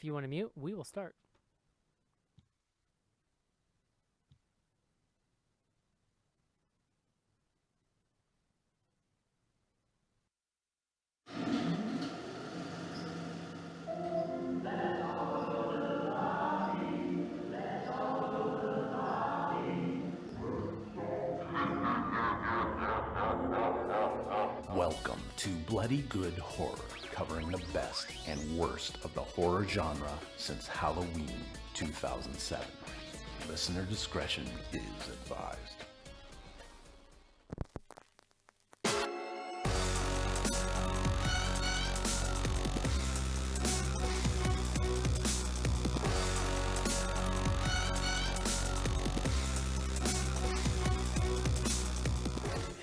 If you want to mute, we will start. Welcome to Bloody Good Horror, covering the best and worst of the horror genre since Halloween 2007. Listener discretion is advised.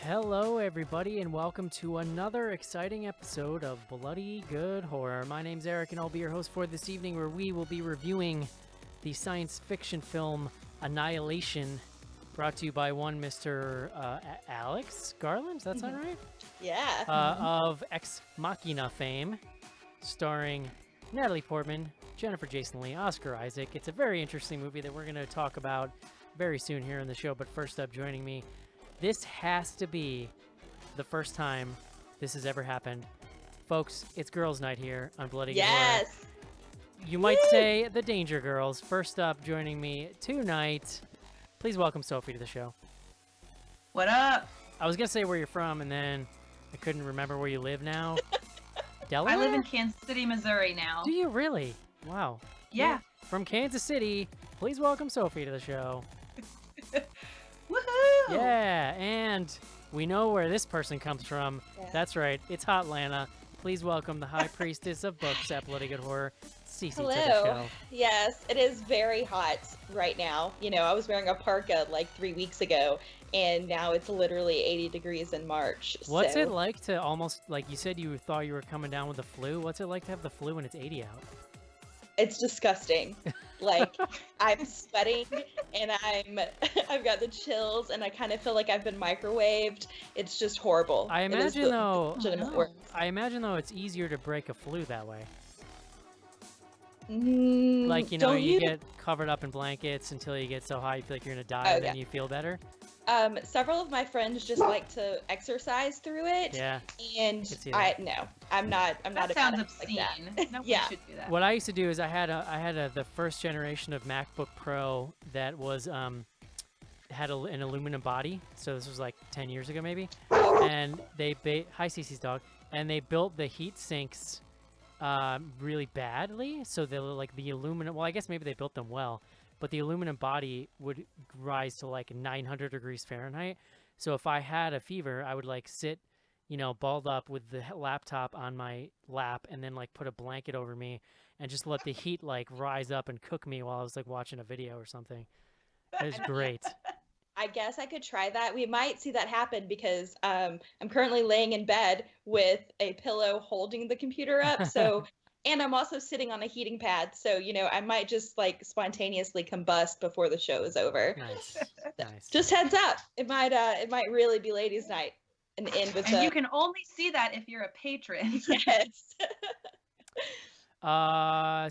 Hello, everybody, and welcome to another exciting episode of Bloody Good Horror. My name's Eric, and I'll be your host for this evening, where we will be reviewing the science fiction film Annihilation, brought to you by one Mr. Alex Garland. Does that sound right? Yeah. Of Ex Machina fame, starring Natalie Portman, Jennifer Jason Leigh, Oscar Isaac. It's a very interesting movie that we're going to talk about very soon here in the show. But first up, joining me, this has to be the first time this has ever happened. Folks, it's girls' night here on Bloody Good Horror. Yes. You might say the Danger Girls. First up, joining me tonight, please welcome Sophie to the show. What up? I was going to say where you're from, and then I couldn't remember where you live now. Delaware? I live in Kansas City, Missouri now. Do you really? Wow. Yeah. From Kansas City, please welcome Sophie to the show. Woohoo! Yeah, and we know where this person comes from. Yeah. That's right, it's Hotlanta. Please welcome the High Priestess of Books at Bloody Good Horror, Cece, to the Hello. show. Yes, it is very hot right now. You know, I was wearing a parka like 3 weeks ago, and now it's literally 80 degrees in March. What's so it like to almost, like you said you thought you were coming down with the flu? What's it like to have the flu when it's 80 out? It's disgusting. Like, I'm sweating, and I've got the chills, and I kind of feel like I've been microwaved. It's just horrible. I It is imagine the though, legitimate word. it's easier to break a flu that way. Mm, Like, you know, don't you get covered up in blankets until you get so high you feel like you're gonna die, and then yeah. you feel better. Several of my friends just like to exercise through it. Yeah. And see I'm That not sounds about it like obscene. that. Nobody Yeah. should do that. What I used to do is I had the first generation of MacBook Pro that was had an aluminum body. So this was like 10 years ago maybe, and they hi Cece's dog, and they built the heat sinks really badly. So they were like the aluminum. Well, I guess maybe they built them well, but the aluminum body would rise to like 900 degrees Fahrenheit. So if I had a fever, I would like sit, you know, balled up with the laptop on my lap, and then like put a blanket over me and just let the heat like rise up and cook me while I was like watching a video or something. It was great. I guess I could try that. We might see that happen because I'm currently laying in bed with a pillow holding the computer up. So, and I'm also sitting on a heating pad. So, you know, I might just like spontaneously combust before the show is over. Nice. Nice. Just heads up. It might really be ladies' night and end with And you can only see that if you're a patron. yes.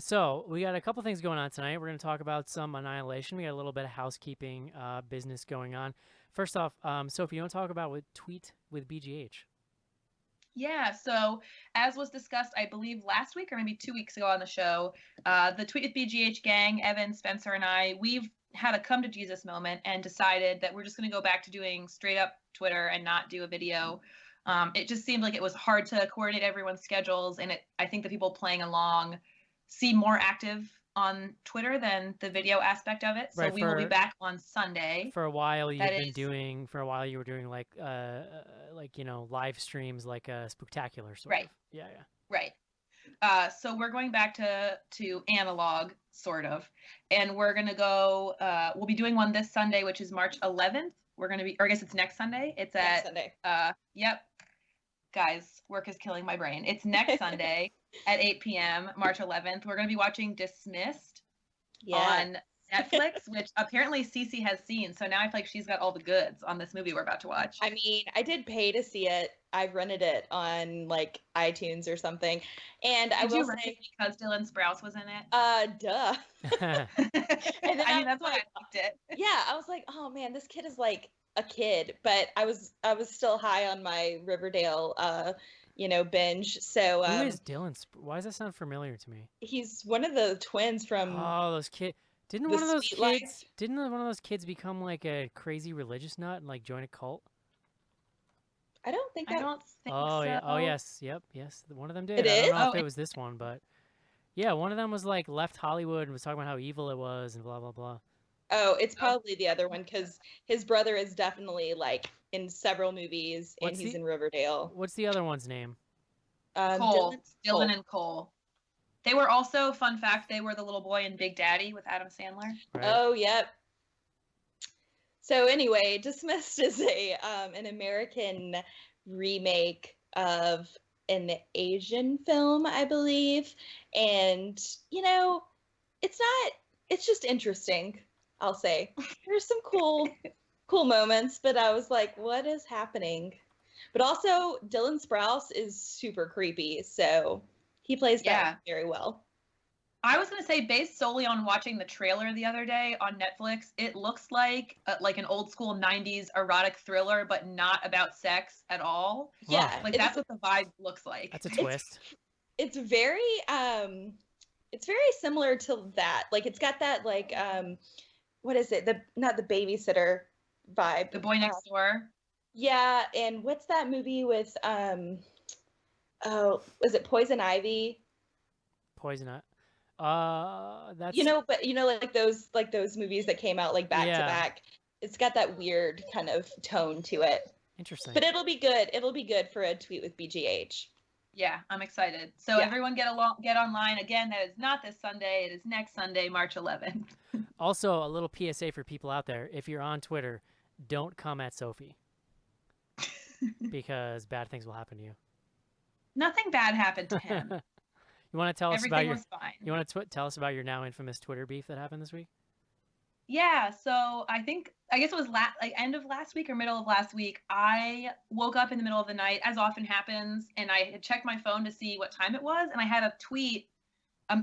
So we got a couple things going on tonight. We're going to talk about some Annihilation. We got a little bit of housekeeping business going on. First off, Sophie, you want to talk about what tweet with BGH? Yeah, so as was discussed, I believe last week or maybe 2 weeks ago on the show, the Tweet with BGH gang, Evan, Spencer, and I, we've had a come to Jesus moment and decided that we're just going to go back to doing straight up Twitter and not do a video. It just seemed like it was hard to coordinate everyone's schedules, and I think the people playing along seem more active on Twitter than the video aspect of it. So Right, we will be back on Sunday. For a while, you were doing like you know, live streams, like a Spooktacular sort Right. of. Yeah. Right. So we're going back to analog, sort of, and we're gonna go. We'll be doing one this Sunday, which is March 11th. We're gonna be, or I guess it's next Sunday. It's Next at Sunday. Yep. Guys, work is killing my brain. It's next Sunday at 8 p.m., March 11th. We're gonna be watching Dismissed Yeah. on Netflix, which apparently Cece has seen. So now I feel like she's got all the goods on this movie we're about to watch. I mean, I did pay to see it. I've rented it on like iTunes or something. And I Did will you rent say, it because Dylan Sprouse was in it? duh. And then I I mean, that's was why like, I liked it. yeah, I was like, oh man, this kid is like a kid, but I was still high on my Riverdale binge. So Who is Dylan? Why does that sound familiar to me? he's one of the twins from Oh, those kids. Didn't The one of those Sweet kids? Life. Didn't one of those kids become like a crazy religious nut and like join a cult? I don't think I that don't think Oh so. yeah. Oh yes. Yep. Yes. One of them it did. I don't is. know Oh, if it was this one, but yeah, one of them was like left Hollywood and was talking about how evil it was and blah blah blah. Oh, it's probably the other one because his brother is definitely like in several movies and What's he's the in Riverdale. What's the other one's name? Cole. Dylan Dylan and Cole. They were also, fun fact, they were the little boy in Big Daddy with Adam Sandler. Right. Oh, yep. So anyway, Dismissed is an American remake of an Asian film, I believe. And, it's just interesting, I'll say. There's some cool moments, but I was like, what is happening? But also, Dylan Sprouse is super creepy, so he plays that very well. I was going to say, based solely on watching the trailer the other day on Netflix, it looks like an old school 90s erotic thriller, but not about sex at all. Yeah. Like that's what the vibe looks like. That's a twist. It's very similar to that. Like it's got that like what is it? Not the babysitter vibe. The Boy Next Door. Yeah, and what's that movie with was it Poison Ivy? Poison. That's but like those movies that came out like back to back. It's got that weird kind of tone to it. Interesting. But it'll be good. It'll be good for a tweet with BGH. Yeah, I'm excited. So everyone get online. Again, that is not this Sunday. It is next Sunday, March 11th. Also, a little PSA for people out there. If you're on Twitter, don't come at Sophie. Because bad things will happen to you. Nothing bad happened to him. You want to tell us Everything about your? was fine. You want to tell us about your now infamous Twitter beef that happened this week? Yeah, so I guess it was end of last week or middle of last week. I woke up in the middle of the night, as often happens, and I had checked my phone to see what time it was, and I had a tweet.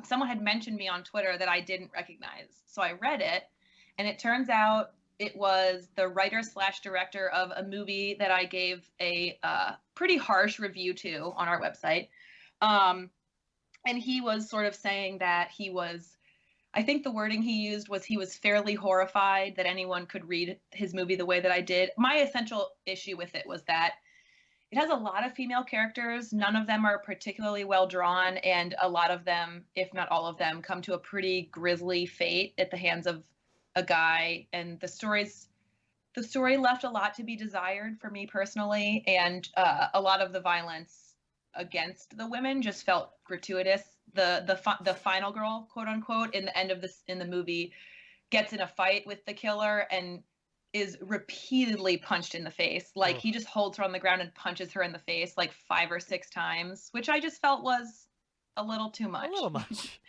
Someone had mentioned me on Twitter that I didn't recognize, so I read it, and it turns out it was the writer/director of a movie that I gave a pretty harsh review to on our website, and he was sort of saying that he was. I think the wording he used was he was fairly horrified that anyone could read his movie the way that I did. My essential issue with it was that it has a lot of female characters. None of them are particularly well drawn, and a lot of them, if not all of them, come to a pretty grisly fate at the hands of a guy. And the story left a lot to be desired for me personally, and a lot of the violence against the women just felt gratuitous. The final girl, quote unquote, in the end of the movie, gets in a fight with the killer and is repeatedly punched in the face. Like he just holds her on the ground and punches her in the face like 5 or 6 times, which I just felt was a little too much. A little much.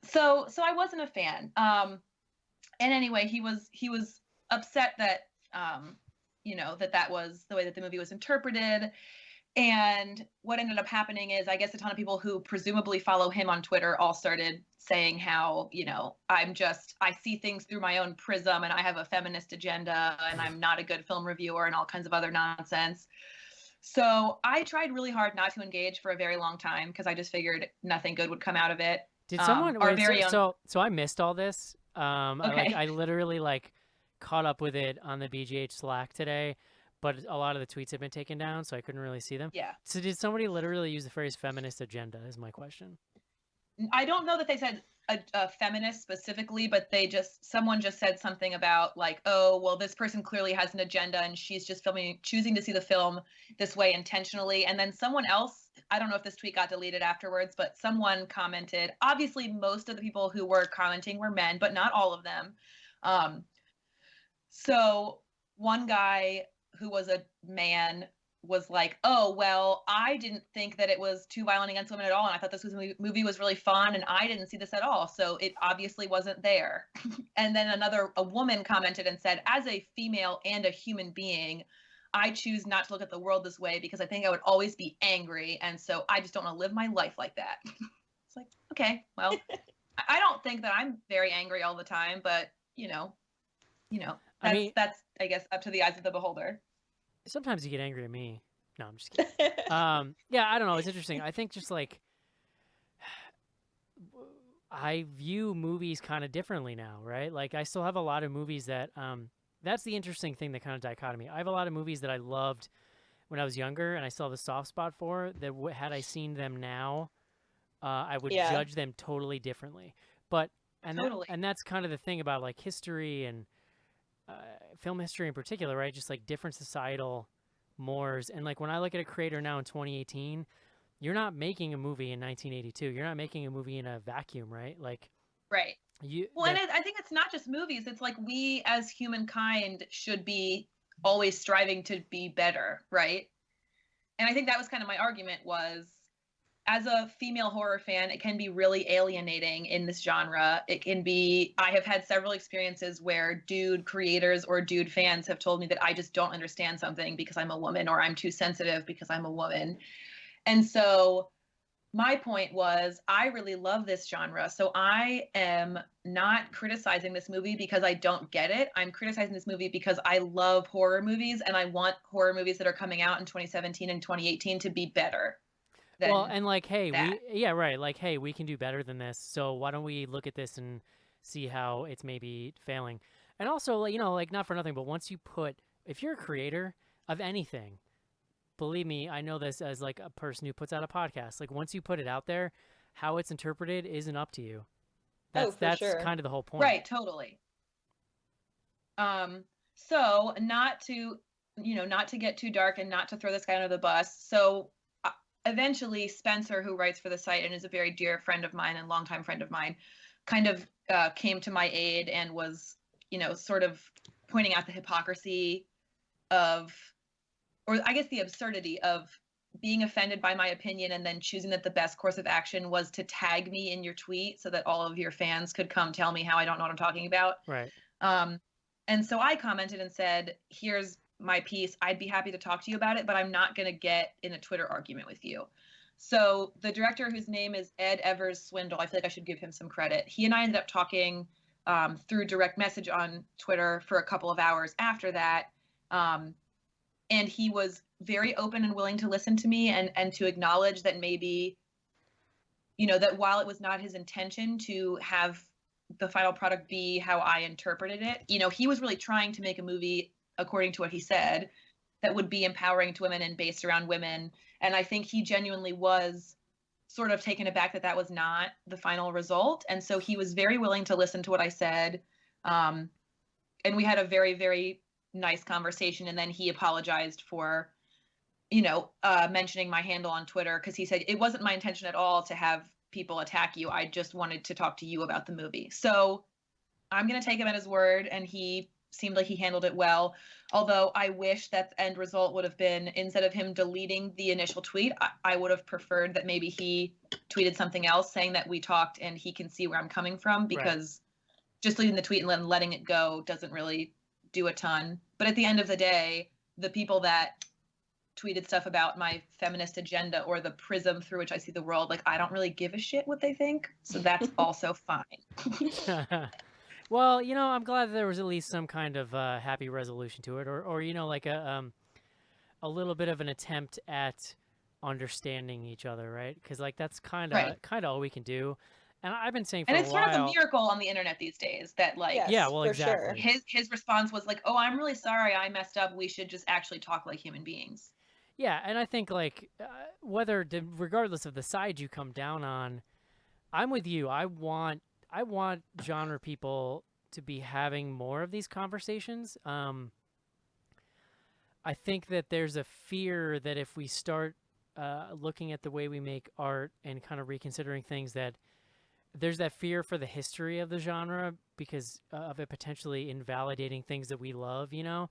So I wasn't a fan. And anyway, he was upset that that was the way that the movie was interpreted. And what ended up happening is, I guess a ton of people who presumably follow him on Twitter all started saying how, I see things through my own prism and I have a feminist agenda and I'm not a good film reviewer and all kinds of other nonsense. So I tried really hard not to engage for a very long time because I just figured nothing good would come out of it. Did someone? So I missed all this. Okay. I literally caught up with it on the BGH Slack today. But a lot of the tweets have been taken down, so I couldn't really see them. Yeah. So did somebody literally use the phrase feminist agenda is my question. I don't know that they said a feminist specifically, but someone just said something about like, oh, well, this person clearly has an agenda and she's just choosing to see the film this way intentionally. And then someone else, I don't know if this tweet got deleted afterwards, but someone commented, obviously most of the people who were commenting were men, but not all of them. So one guy who was a man was like, oh, well, I didn't think that it was too violent against women at all. And I thought this movie was really fun. And I didn't see this at all. So it obviously wasn't there. And then a woman commented and said, as a female and a human being, I choose not to look at the world this way because I think I would always be angry. And so I just don't want to live my life like that. It's like, okay, well, I don't think that I'm very angry all the time, but that's, I guess, up to the eyes of the beholder. Sometimes you get angry at me. No, I'm just kidding. Yeah, I don't know. It's interesting. I think just like I view movies kind of differently now, right? Like I still have a lot of movies that that's the interesting thing, that kind of dichotomy. I have a lot of movies that I loved when I was younger and I still have a soft spot for that had I seen them now, I would judge them totally differently. But and that's kind of the thing about like history and film history in particular, right? Just like different societal mores. And like when I look at a creator now in 2018, you're not making a movie in 1982. You're not making a movie in a vacuum, right? Like, right. And I think it's not just movies. It's like we as humankind should be always striving to be better, right? And I think that was kind of my argument was, as a female horror fan, it can be really alienating in this genre. It can be, I have had several experiences where dude creators or dude fans have told me that I just don't understand something because I'm a woman, or I'm too sensitive because I'm a woman. And so my point was, I really love this genre. So I am not criticizing this movie because I don't get it. I'm criticizing this movie because I love horror movies and I want horror movies that are coming out in 2017 and 2018 to be better. Well, and like, hey, like, hey, we can do better than this. So why don't we look at this and see how it's maybe failing? And also, like not for nothing, but if you're a creator of anything, believe me, I know this as like a person who puts out a podcast. Like once you put it out there, how it's interpreted isn't up to you. That's sure. kind of the whole point. Right, totally. So not to get too dark and not to throw this guy under the bus. So eventually Spencer, who writes for the site and is a very dear friend of mine and longtime friend of mine, kind of came to my aid and was, sort of pointing out the hypocrisy of, or I guess the absurdity of being offended by my opinion and then choosing that the best course of action was to tag me in your tweet so that all of your fans could come tell me how I don't know what I'm talking about. Right. And so I commented and said, here's my piece. I'd be happy to talk to you about it, but I'm not going to get in a Twitter argument with you. So the director, whose name is Ed Evers Swindle, I feel like I should give him some credit. He and I ended up talking through direct message on Twitter for a couple of hours after that. And he was very open and willing to listen to me and to acknowledge that maybe, that while it was not his intention to have the final product be how I interpreted it, he was really trying to make a movie, according to what he said, that would be empowering to women and based around women. And I think he genuinely was sort of taken aback that that was not the final result. And so he was very willing to listen to what I said. And we had a very, very nice conversation. And then he apologized for, mentioning my handle on Twitter, because he said, it wasn't my intention at all to have people attack you. I just wanted to talk to you about the movie. So I'm going to take him at his word. And he seemed like he handled it well. Although I wish that the end result would have been, instead of him deleting the initial tweet, I would have preferred that maybe he tweeted something else saying that we talked and he can see where I'm coming from, because just leaving the tweet and letting it go doesn't really do a ton. But at the end of the day, the people that tweeted stuff about my feminist agenda or the prism through which I see the world, like, I don't really give a shit what they think. So that's also fine. Well, I'm glad there was at least some kind of happy resolution to it, or like a little bit of an attempt at understanding each other, right? Because like that's kind of all we can do. And I've been saying for a while. And it's sort of a miracle on the internet these days that like, yes, yeah, well, exactly. Sure. His response was like, "Oh, I'm really sorry, I messed up. We should just actually talk like human beings." Yeah, and I think like regardless of the side you come down on, I'm with you. I want genre people to be having more of these conversations. I think that there's a fear that if we start looking at the way we make art and kind of reconsidering things, that there's that fear for the history of the genre because of it potentially invalidating things that we love, And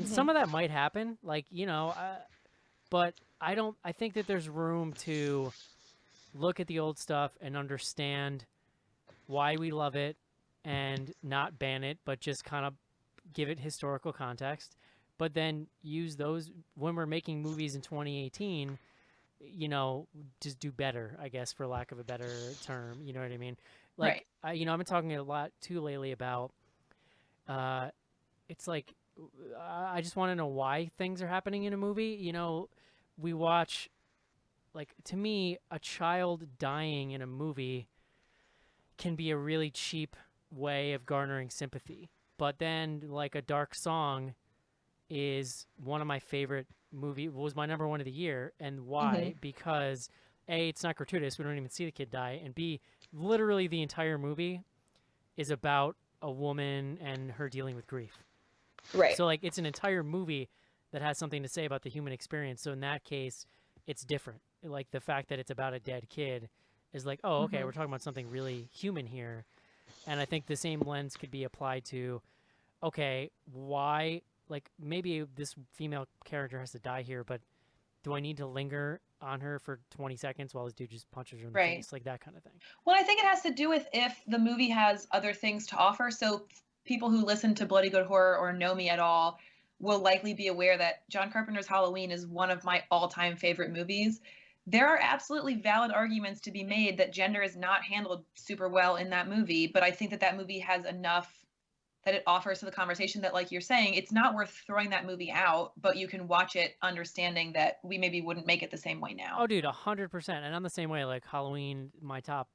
some of that might happen. Like, But I think that there's room to look at the old stuff and understand why we love it and not ban it, but just kind of give it historical context. But then use those when we're making movies in 2018, just do better, I guess, for lack of a better term. You know what I mean? Like, Right. I've been talking a lot too lately about, it's like, I just want to know why things are happening in a movie. We watch, like, to me, a child dying in a movie can be a really cheap way of garnering sympathy. But then, like, a dark song is one of my favorite was my number one of the year. And why? Because A, it's not gratuitous. We don't even see the kid die. And B, literally the entire movie is about a woman and her dealing with grief. Right. So, like, it's an entire movie that has something to say about the human experience. So in that case, it's different. Like, the fact that it's about a dead kid is like, oh, okay, we're talking about something really human here. And I think the same lens could be applied to, okay, why, like, maybe this female character has to die here, but do I need to linger on her for 20 seconds while this dude just punches her in the Right. face? Like, that kind of thing. Well, I think it has to do with if the movie has other things to offer. So people who listen to Bloody Good Horror or know me at all will likely be aware that John Carpenter's Halloween is one of my all-time favorite movies. There are absolutely valid arguments to be made that gender is not handled super well in that movie, but I think that that movie has enough that it offers to the conversation that, like you're saying, it's not worth throwing that movie out, but you can watch it understanding that we maybe wouldn't make it the same way now. Oh, dude, 100%. And I'm the same way. Like, Halloween, my top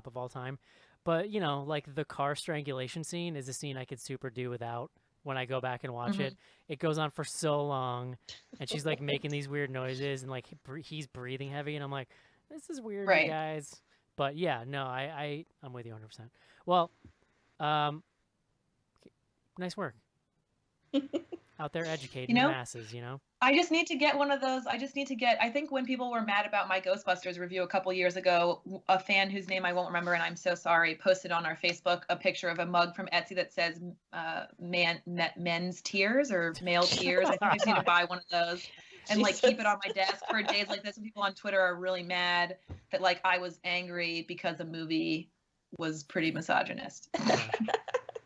of all time. But, like, the car strangulation scene is a scene I could super do without when I go back and watch it. It goes on for so long, and she's, like, making these weird noises, and, like, he's breathing heavy, and I'm like, this is weird, you guys. But, yeah, no, I'm with you 100%. Well, nice work. Out there educating the masses, I just need to get one of those. I think when people were mad about my Ghostbusters review a couple years ago, a fan whose name I won't remember, and I'm so sorry, posted on our Facebook a picture of a mug from Etsy that says men's tears or male tears. I think I just need to buy one of those and like keep it on my desk for days like this. And people on Twitter are really mad that like I was angry because the movie was pretty misogynist.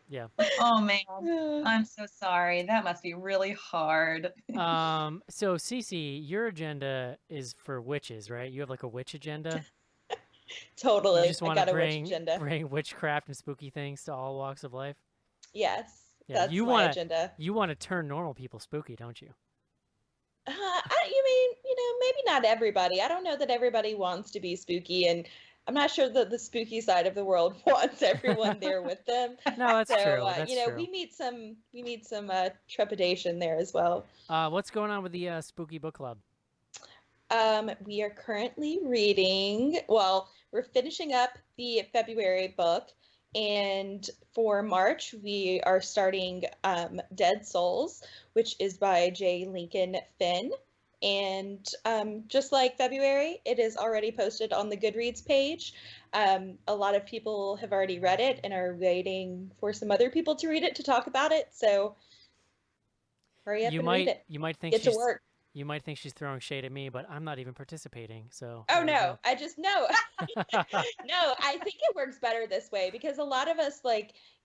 Yeah. Oh man, I'm so sorry. That must be really hard. So Cece, your agenda is for witches, right? You have like a witch agenda. Totally. You just want to bring witchcraft and spooky things to all walks of life. Yes. Yeah, that's my agenda. You want to turn normal people spooky, don't you? You mean, maybe not everybody. I don't know that everybody wants to be spooky, and I'm not sure that the spooky side of the world wants everyone there with them. No, that's true. That's true. We need some trepidation there as well. What's going on with the spooky book club? We are currently reading. Well, we're finishing up the February book, and for March we are starting Dead Souls, which is by J. Lincoln Finn. And just like February, it is already posted on the Goodreads page. A lot of people have already read it and are waiting for some other people to read it to talk about it. So hurry up and read it. You might think get to work. You might think she's throwing shade at me, but I'm not even participating. So. Oh no, I just no. No, I think it works better this way because a lot of us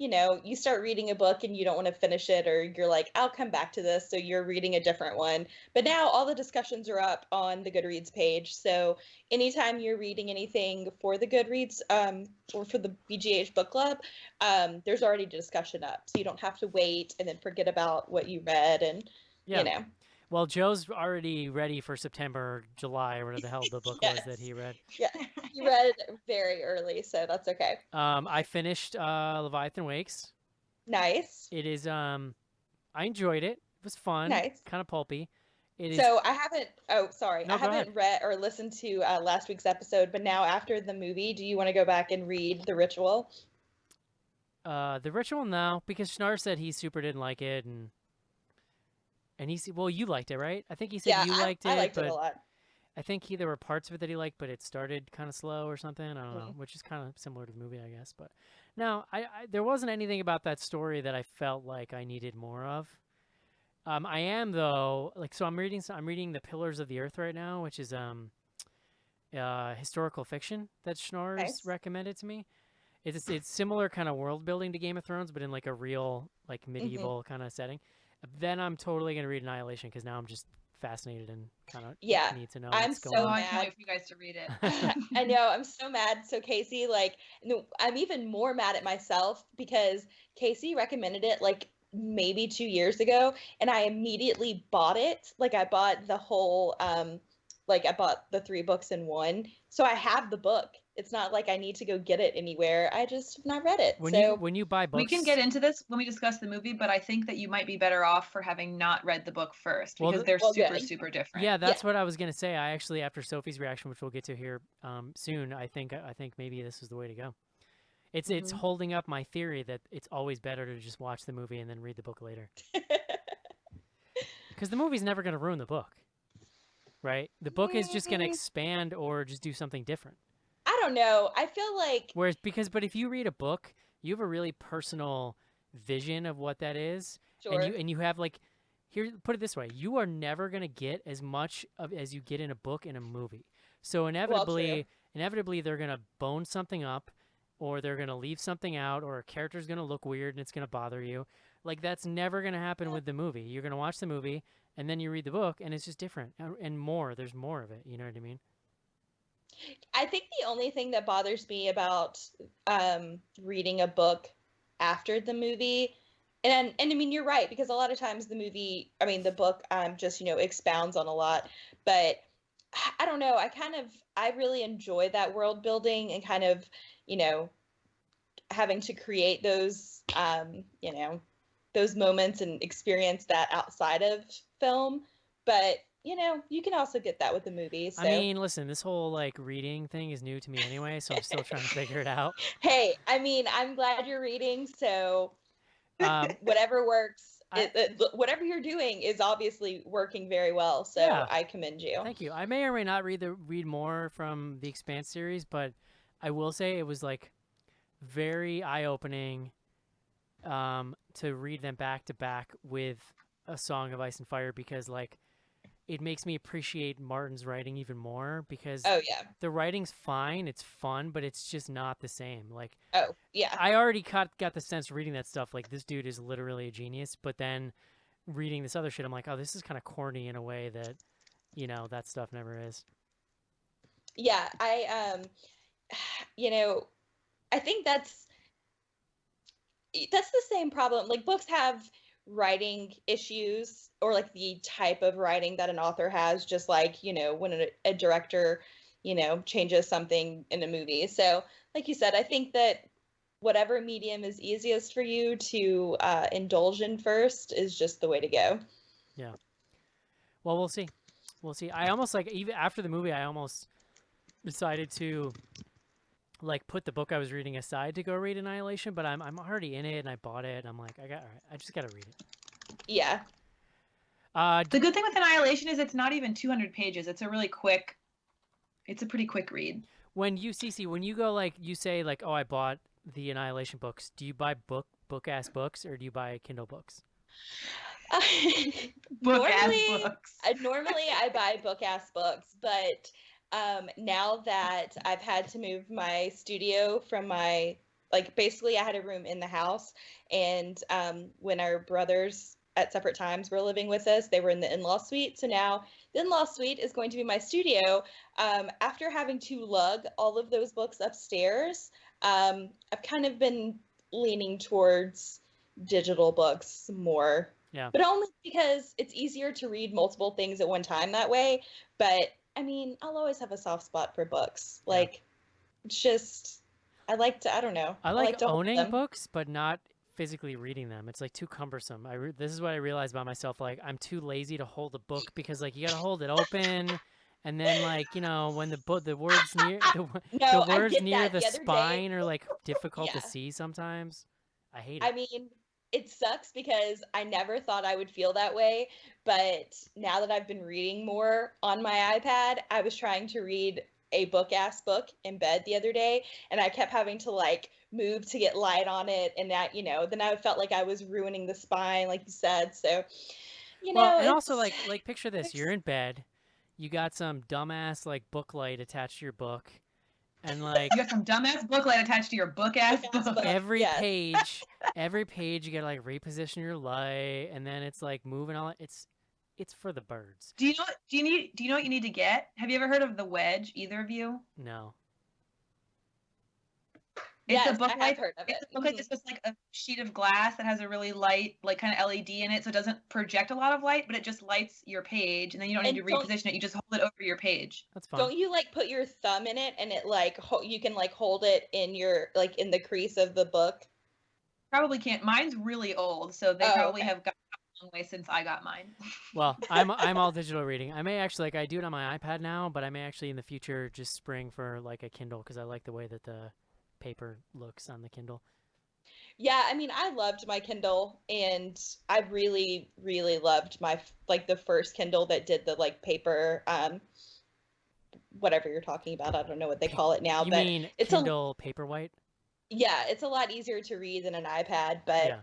you start reading a book and you don't want to finish it, or you're like, I'll come back to this, so you're reading a different one. But now all the discussions are up on the Goodreads page, so anytime you're reading anything for the Goodreads or for the BGH book club, there's already a discussion up, so you don't have to wait and then forget about what you read and Well, Joe's already ready for September, July, or whatever the hell the book was that he read. Yeah, he read very early, so that's okay. I finished Leviathan Wakes. Nice. It is. I enjoyed it. It was fun. Nice. Kind of pulpy. So I haven't. Oh, sorry. No, I haven't read or listened to last week's episode, but now after the movie, do you want to go back and read The Ritual? The Ritual, no, because Schnarr said he super didn't like it, and he said, well, you liked it, right? I think he said you liked it. I liked it a lot. I think there were parts of it that he liked, but it started kind of slow or something. I don't know, which is kind of similar to the movie, I guess. But no, there wasn't anything about that story that I felt like I needed more of. I am though. Like, so I'm reading The Pillars of the Earth right now, which is historical fiction that Schnorr's Nice. recommended to me. It's similar kind of world building to Game of Thrones, but in like a real like Hmm. medieval kind of setting. Then I'm totally gonna read Annihilation because now I'm just fascinated and kind of Yeah, need to know I'm what's Oh, going so on. I can't mad. wait for you guys to read it. I know, I'm so mad. So Casey, like, no, I'm even more mad at myself because Casey recommended it like maybe 2 years ago, and I immediately bought it. Like, I bought the whole, like, I bought the three books in one. So I have the book. It's not like I need to go get it anywhere. I just have not read it. So When you buy We can get books, into this when we discuss the movie, but I think that you might be better off for having not read the book first well, because they're well, super, good. super different. yeah, Yeah. that's what I was gonna say. I actually, after Sophie's reaction, which we'll get to here soon, I think maybe this is the way to go. It's Mhm. holding up my theory that it's always better to just watch the movie and then read the book later, because the movie's never gonna ruin the book, right? The book is just gonna Mm, expand or just do something different. I don't know. I feel like Whereas but if you read a book, you have a really personal vision of what that is, sure. and you have like here put it this way, you are never going to get as much of as you get in a book in a movie. So Well, true. inevitably they're going to bone something up or they're going to leave something out or a character's going to look weird and it's going to bother you. Like that's never going to happen Yeah. with the movie. You're going to watch the movie and then you read the book and it's just different and more, there's more of it, you know what I mean? I think the only thing that bothers me about reading a book after the movie, and I mean you're right because a lot of times the movie, I mean the book, just expounds on a lot, but I don't know. I really enjoy that world building and kind of you know having to create those those moments and experience that outside of film, but you can also get that with the movie. I So mean, listen, this whole like reading thing is new to me anyway, so I'm still trying to figure it out. hey, I mean, I'm glad you're reading, so Um, whatever works, I whatever you're doing is obviously working very well. So yeah, I commend you. thank you. I may or may not read more from the Expanse series, but I will say it was like very eye-opening to read them back to back with A Song of Ice and Fire because like it makes me appreciate Martin's writing even more because Oh yeah. the writing's fine, it's fun, but it's just not the same. Like Oh yeah. I already got the sense reading that stuff like this dude is literally a genius, but then reading this other shit I'm like, "Oh, this is kind of corny in a way that, that stuff never is." Yeah. You know, I think that's the same problem. Like books have writing issues or like the type of writing that an author has, just like, when a director, changes something in a movie. So, like you said, I think that whatever medium is easiest for you to indulge in first is just the way to go. Yeah. Well, we'll see. We'll see. I almost like even after the movie I almost decided to like put the book I was reading aside to go read Annihilation, but I'm already in it and I bought it. And I'm like, all right, I just got to read it. Yeah. The good thing with Annihilation is it's not even 200 pages. It's a pretty quick read. When you go like you say like, "Oh, I bought the Annihilation books." Do you buy book ass books or do you buy Kindle books? Book ass normally, books. normally I buy book ass books, but now that I've had to move my studio from basically I had a room in the house, and when our brothers at separate times were living with us, they were in the in-law suite. So now the in-law suite is going to be my studio. After having to lug all of those books upstairs, I've kind of been leaning towards digital books more, Yeah. but only because it's easier to read multiple things at one time that way. But I mean, I'll always have a soft spot for books. Yeah. Like, it's just, I don't know. I I like like to hold owning them. books, but not physically reading them. It's like too cumbersome. This is what I realized about myself. Like I'm too lazy to hold a book because like you got to hold it open, and then like when the words near the No, I words get near that. the The other day, spine are like difficult to yeah. see sometimes. I hate I it. mean, it sucks because I never thought I would feel that way. But now that I've been reading more on my iPad, I was trying to read a book ass book in bed the other day, and I kept having to like move to get light on it. And that, then I felt like I was ruining the spine, like you said. So, you Well, know, and also it's like picture this: you're in bed, you got some dumbass like book light attached to your book, and like You got some dumbass booklet attached to your book-ass Book-ass book. book. every Yes. page, every page you gotta like reposition your light, and then it's like moving all. It's for the birds. Do you know what? Do you know what you need to get? Have you ever heard of the wedge? Either of you? No. It's yes, a book I have light. heard of It's it. a book light that's just like a sheet of glass that has a really light, like kind of LED in it, so it doesn't project a lot of light, but it just lights your page, and then you don't need And to reposition it. You just hold it over your page. That's fun. Don't you like put your thumb in it and it like you can like hold it in your like in the crease of the book? Probably can't. Mine's really old, so they Oh, probably okay. have gotten a long way since I got mine. Well, I'm all digital reading. I may actually like I do it on my iPad now, but I may actually in the future just spring for like a Kindle because I like the way that the paper looks on the Kindle. Yeah, I mean, I loved my Kindle, and I really, really loved my like the first Kindle that did the like paper, whatever you're talking about. I don't know what they call it now, You but mean it's Kindle Paperwhite? yeah, it's a lot easier to read than an iPad, but Yeah.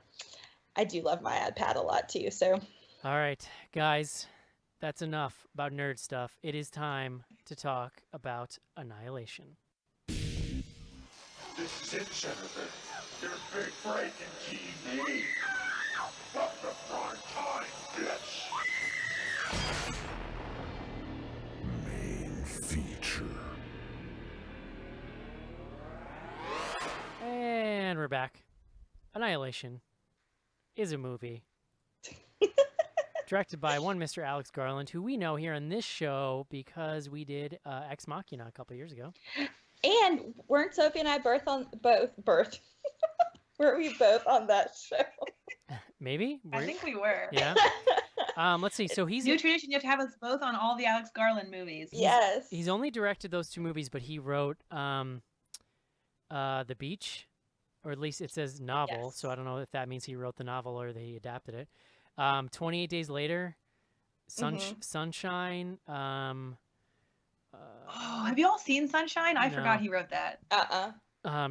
I do love my iPad a lot too. So All right, guys, that's enough about nerd stuff. It is time to talk about Annihilation. This is it, Jennifer. Your big break in TV. From the prime time, bitch. Main feature. And we're back. Annihilation is a movie directed by one Mr. Alex Garland, who we know here on this show because we did Ex Machina a couple years ago. and weren't Sophie and I both? Were we both on that show? Maybe? I think we were. Yeah. Let's see. So he's New tradition. You have to have us both on all the Alex Garland movies. Yes. he's only directed those two movies, but he wrote The Beach, or at least it says novel. Yes. So I don't know if that means he wrote the novel or they adapted it. 28 Days Later, Sunshine. Oh, have you all seen Sunshine? I No. forgot he wrote that.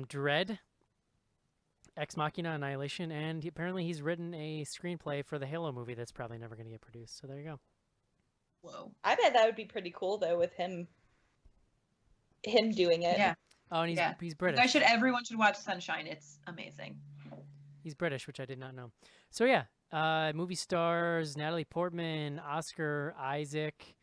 Dread, Ex Machina, Annihilation, and apparently he's written a screenplay for the Halo movie that's probably never going to get produced. So there you go. Whoa. I bet that would be pretty cool though with him doing it. Yeah. Oh, and he's Yeah. British. Everyone should watch Sunshine. It's amazing. He's British, which I did not know. So yeah, movie stars Natalie Portman, Oscar Isaac,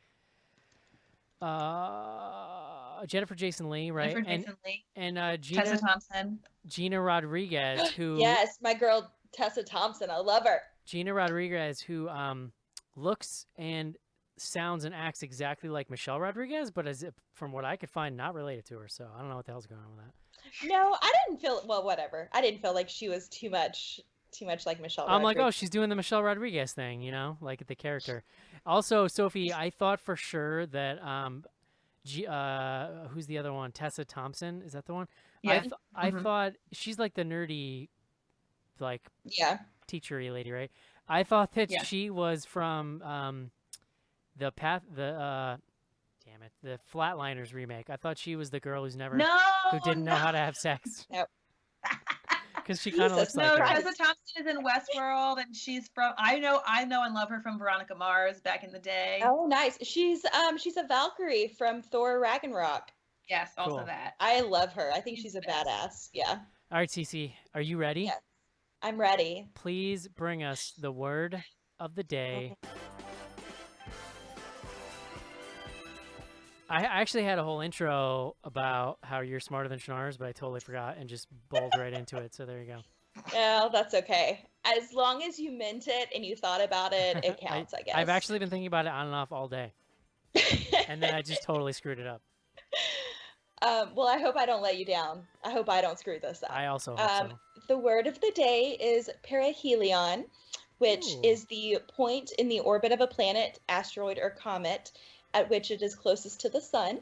Jennifer Jason Leigh, right? Jennifer Jason Leigh, and Tessa Thompson. Gina Rodriguez, who Yes, my girl Tessa Thompson. I love her. Gina Rodriguez, who looks and sounds and acts exactly like Michelle Rodriguez, but from what I could find, not related to her. So I don't know what the hell's going on with that. No, I didn't feel well. Whatever. I didn't feel like she was too much like Michelle. I'm like, oh, Rodriguez. she's doing the Michelle Rodriguez thing, you know, like the character. Also, Sophie, I thought for sure that who's the other one? Tessa Thompson, is that the one? Yeah. I thought she's like the nerdy, like Yeah. teachery lady, right? I thought that Yeah. she was from the Flatliners remake. I thought she was the girl who's never who didn't know how to have sex. Nope. Because she kind of looks Jesus, like No, her. Christ. Tessa Thompson is in Westworld, and she's from. I know and love her from Veronica Mars back in the day. Oh, nice. She's a Valkyrie from Thor Ragnarok. Yes, also Cool. that. I love her. I think She's she's a the best. badass. Yeah. All right, Cece, are you ready? Yes. I'm ready. Please bring us the word of the day. I actually had a whole intro about how you're smarter than Schnars, but I totally forgot and just bowled right into it. So there you go. Well, that's okay. As long as you meant it and you thought about it, it counts, I guess. I've actually been thinking about it on and off all day, and then I just totally screwed it up. Well, I hope I don't let you down. I hope I don't screw this up. I also hope so. The word of the day is perihelion, which Ooh. is the point in the orbit of a planet, asteroid, or comet at which it is closest to the sun.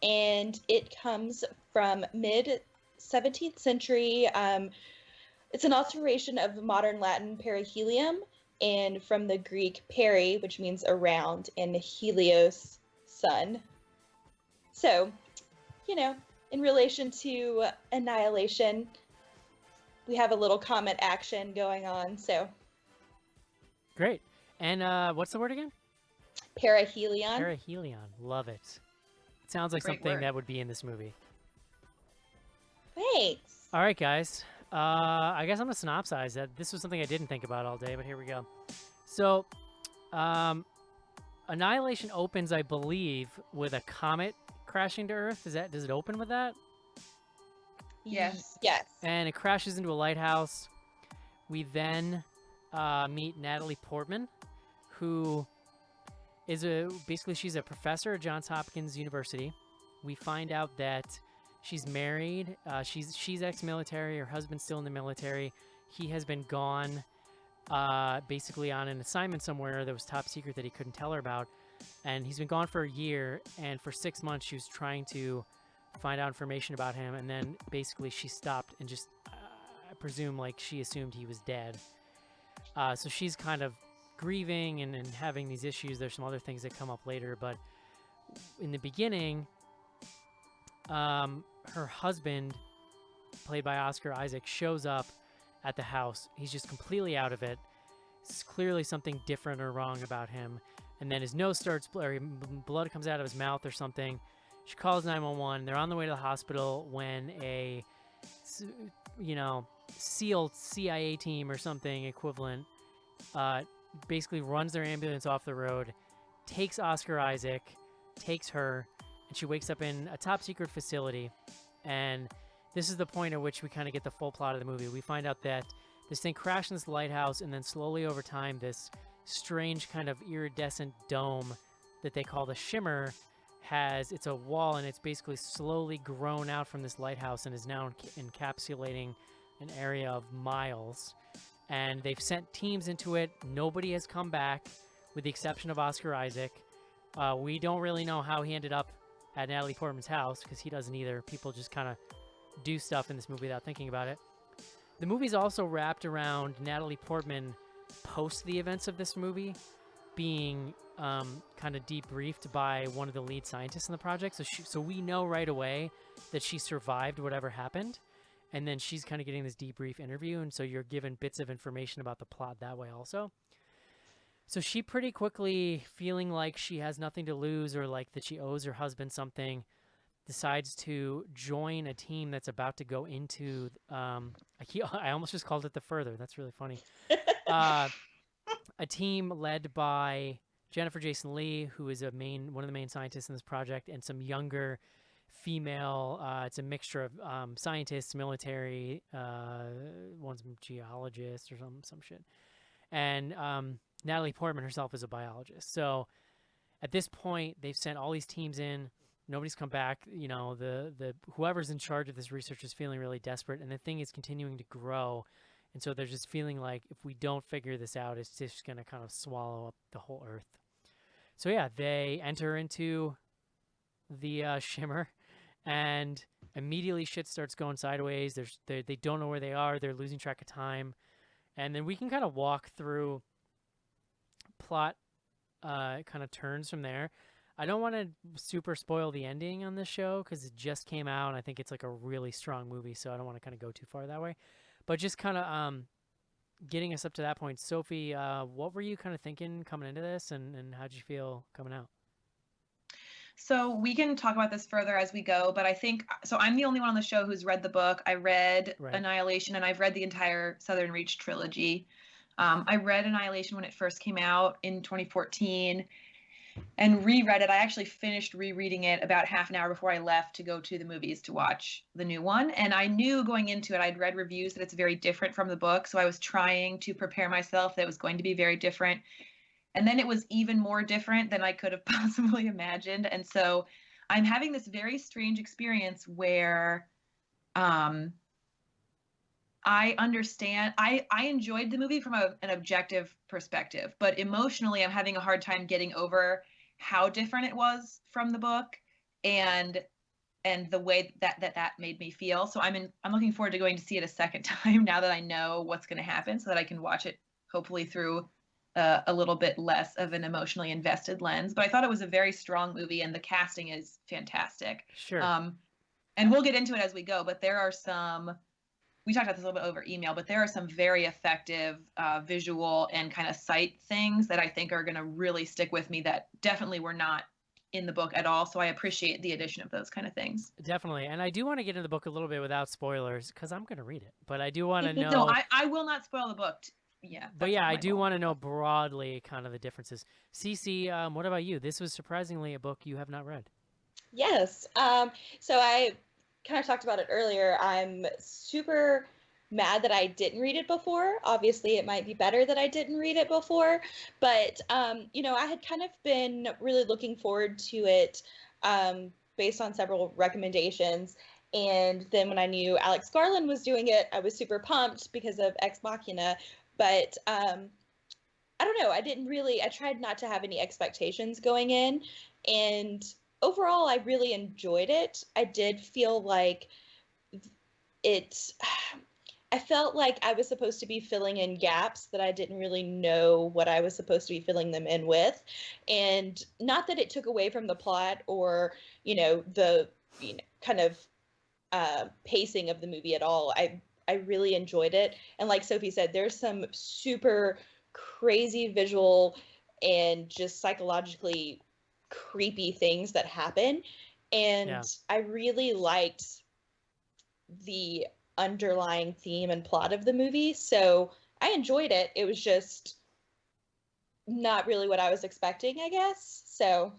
And it comes from mid-17th century. It's an alteration of modern Latin perihelium and from the Greek peri, which means around, and helios, sun. So, you know, in relation to Annihilation, we have a little comet action going on, so. Great. And what's the word again? Perihelion. Perihelion. Love it. It sounds like Great something word. that would be in this movie. Thanks. All right, guys. I guess I'm gonna synopsize that. This was something I didn't think about all day, but here we go. So, Annihilation opens, I believe, with a comet crashing to Earth. Does it open with that? Yes. Yes. And it crashes into a lighthouse. We then meet Natalie Portman, who is basically she's a professor at Johns Hopkins University. We find out that she's married. She's ex-military. Her husband's still in the military. He has been gone, basically on an assignment somewhere that was top secret that he couldn't tell her about. And he's been gone for a year. And for 6 months, she was trying to find out information about him. And then basically she stopped and just, I presume, like she assumed he was dead. So she's kind of grieving and having these issues. There's some other things that come up later. But in the beginning, her husband, played by Oscar Isaac, shows up at the house. He's just completely out of it. It's clearly something different or wrong about him. And then his nose starts, or blood comes out of his mouth or something. She calls 911. They're on the way to the hospital when a, SEAL CIA team or something equivalent basically runs their ambulance off the road, takes Oscar Isaac, takes her, and she wakes up in a top secret facility. And this is the point at which we kind of get the full plot of the movie. We find out that this thing crashed in this lighthouse, and then slowly over time, this strange kind of iridescent dome that they call the Shimmer it's a wall, and it's basically slowly grown out from this lighthouse and is now encapsulating an area of miles. And they've sent teams into it. Nobody has come back, with the exception of Oscar Isaac. We don't really know how he ended up at Natalie Portman's house, because he doesn't either. People just kind of do stuff in this movie without thinking about it. The movie's also wrapped around Natalie Portman post the events of this movie being kind of debriefed by one of the lead scientists in the project. So we know right away that she survived whatever happened. And then she's kind of getting this debrief interview. And so you're given bits of information about the plot that way also. So she pretty quickly, feeling like she has nothing to lose or like that she owes her husband something, decides to join a team that's about to go into, I almost just called it the Further. That's really funny. A team led by Jennifer Jason Leigh, who is one of the main scientists in this project, and some younger female, it's a mixture of scientists, military, one's a geologist or some shit. And Natalie Portman herself is a biologist. So at this point, they've sent all these teams in. Nobody's come back. The whoever's in charge of this research is feeling really desperate, and the thing is continuing to grow. And so they're just feeling like if we don't figure this out, it's just going to kind of swallow up the whole Earth. So yeah, they enter into the Shimmer, and immediately shit starts going sideways. They don't know where they are. They're losing track of time. And then we can kind of walk through plot kind of turns from there. I don't want to super spoil the ending on this show because it just came out, and I think it's like a really strong movie, so I don't want to kind of go too far that way. But just kind of getting us up to that point. Sophie, what were you kind of thinking coming into this, and how'd you feel coming out? So we can talk about this further as we go, but I think, so I'm the only one on the show who's read the book. I read Annihilation, and I've read the entire Southern Reach trilogy. I read Annihilation when it first came out in 2014 and reread it. I actually finished rereading it about half an hour before I left to go to the movies to watch the new one. And I knew going into it, I'd read reviews that it's very different from the book. So I was trying to prepare myself that it was going to be very different. And then it was even more different than I could have possibly imagined. And so I'm having this very strange experience where I understand, I enjoyed the movie from an objective perspective, but emotionally I'm having a hard time getting over how different it was from the book and the way that made me feel. So I'm looking forward to going to see it a second time now that I know what's going to happen, so that I can watch it hopefully through a little bit less of an emotionally invested lens. But I thought it was a very strong movie, and the casting is fantastic. Sure. And we'll get into it as we go, but there are some we talked about this a little bit over email, but there are some very effective visual and kind of sight things that I think are going to really stick with me that definitely were not in the book at all. So I appreciate the addition of those kind of things. Definitely. And I do want to get into the book a little bit without spoilers because I'm going to read it. But I do want to know. No, I will not spoil the book. Yeah. But yeah, I do want to know broadly kind of the differences. Cece, what about you? This was surprisingly a book you have not read. Yes. So I kind of talked about it earlier. I'm super mad that I didn't read it before. Obviously, it might be better that I didn't read it before. But, you know, I had kind of been really looking forward to it based on several recommendations. And then when I knew Alex Garland was doing it, I was super pumped because of Ex Machina. But I don't know. I tried not to have any expectations going in. And overall, I really enjoyed it. I did feel like I felt like I was supposed to be filling in gaps that I didn't really know what I was supposed to be filling them in with. And not that it took away from the plot or, you know, the kind of pacing of the movie at all. I really enjoyed it. And like Sophie said, there's some super crazy visual and just psychologically creepy things that happen. And I really liked the underlying theme and plot of the movie. So I enjoyed it. It was just not really what I was expecting, I guess. So,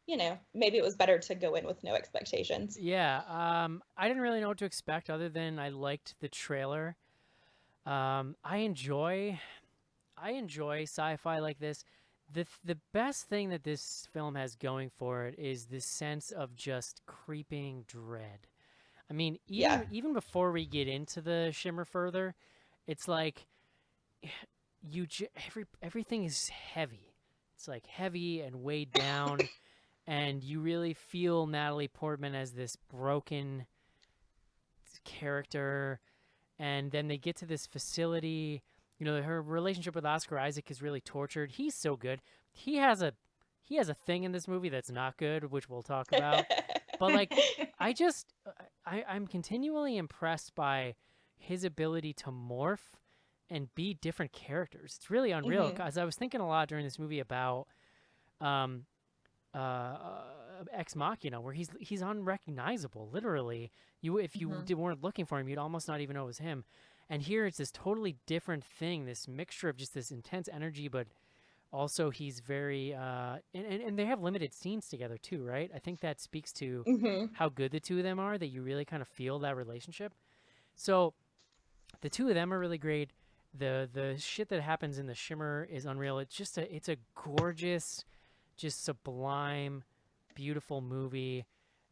you know, maybe it was better to go in with no expectations. Yeah, I didn't really know what to expect other than I liked the trailer. I enjoy sci-fi like this. The best thing that this film has going for it is this sense of just creeping dread. I mean, even before we get into the shimmer further, it's like everything is heavy. It's like heavy and weighed down, and you really feel Natalie Portman as this broken character. And then they get to this facility. You know, her relationship with Oscar Isaac is really tortured. He's so good. He has a thing in this movie that's not good, which we'll talk about. But like, I'm continually impressed by his ability to morph and be different characters. It's really unreal. Because I was thinking a lot during this movie about Ex Machina, where he's unrecognizable. Literally, if you weren't looking for him, you'd almost not even know it was him. And here it's this totally different thing, this mixture of just this intense energy, but also he's very and they have limited scenes together too, right? I think that speaks to how good the two of them are, that you really kind of feel that relationship. So the two of them are really great. The shit that happens in the shimmer is unreal. It's a gorgeous, just sublime, beautiful movie.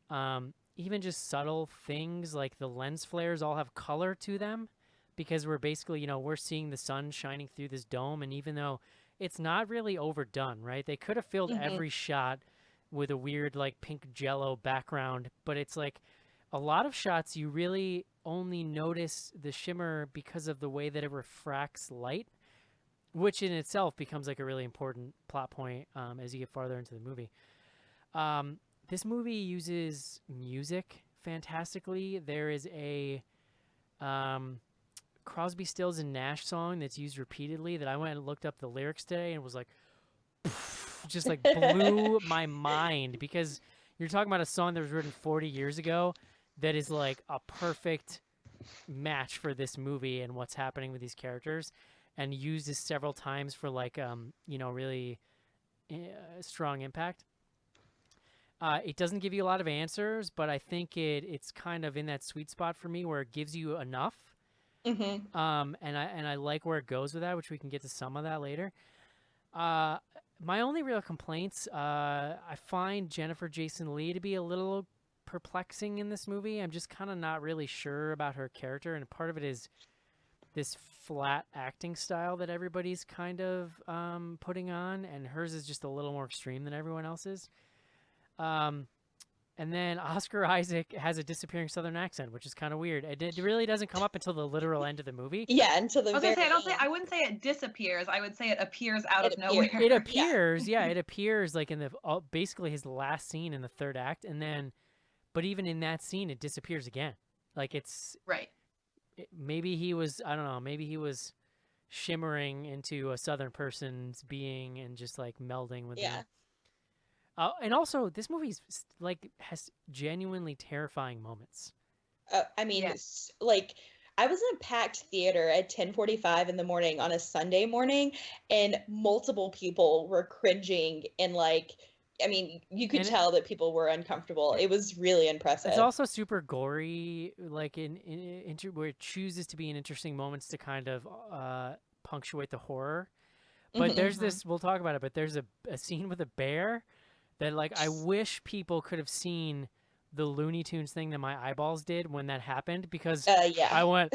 Even just subtle things like the lens flares all have color to them, because we're basically, you know, we're seeing the sun shining through this dome, and even though it's not really overdone, right? They could have filled every shot with a weird like pink jello background, but it's like a lot of shots you really only notice the shimmer because of the way that it refracts light, which in itself becomes like a really important plot point as you get farther into the movie. This movie uses music fantastically. There is a Crosby, Stills and Nash song that's used repeatedly that I went and looked up the lyrics today and was like, just like blew my mind, because you're talking about a song that was written 40 years ago that is like a perfect match for this movie and what's happening with these characters, and used this several times for like, you know, really strong impact. It doesn't give you a lot of answers, but I think it's kind of in that sweet spot for me where it gives you enough. And I like where it goes with that, which we can get to some of that later. My only real complaints, I find Jennifer Jason Leigh to be a little perplexing in this movie. I'm just kind of not really sure about her character, and part of it is this flat acting style that everybody's kind of putting on, and hers is just a little more extreme than everyone else's. And then Oscar Isaac has a disappearing Southern accent, which is kind of weird. It really doesn't come up until the literal end of the movie. Yeah, until the very end. I wouldn't say it disappears. I would say it appears out of nowhere. It appears, yeah, it appears like in the basically his last scene in the third act, and then, but even in that scene, it disappears again. Like it's right. maybe he was, I don't know, maybe he was shimmering into a southern person's being and just like melding with Yeah. them. And also, this movie's like has genuinely terrifying moments. I mean, Yeah. like I was in a packed theater at 10:45 in the morning on a Sunday morning, and multiple people were cringing and like, I mean, you could And tell that people were uncomfortable. It was really it's impressive. also super gory, like where it chooses to be in interesting moments to kind of punctuate the horror. But Hmm. there's this, we'll talk about it, but there's a scene with a bear that, like, I wish people could have seen the Looney Tunes thing that my eyeballs did when that happened, because Yeah. I went,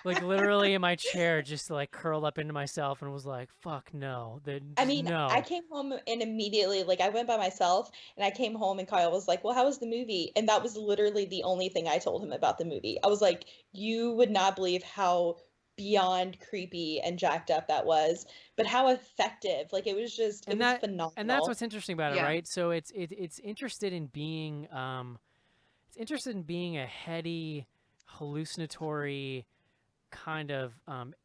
like, literally in my chair, just like curled up into myself and was like, fuck no. I Just mean, I no. came home and immediately, like, I went by myself and I came home and Kyle was like, well, how was the movie? And that was literally the only thing I told him about the movie. I was like, you would not believe how beyond creepy and jacked up that was, but how effective. Like, it And was that's phenomenal. what's interesting about it, Yeah. right? So it's interested in being a heady, hallucinatory, kind of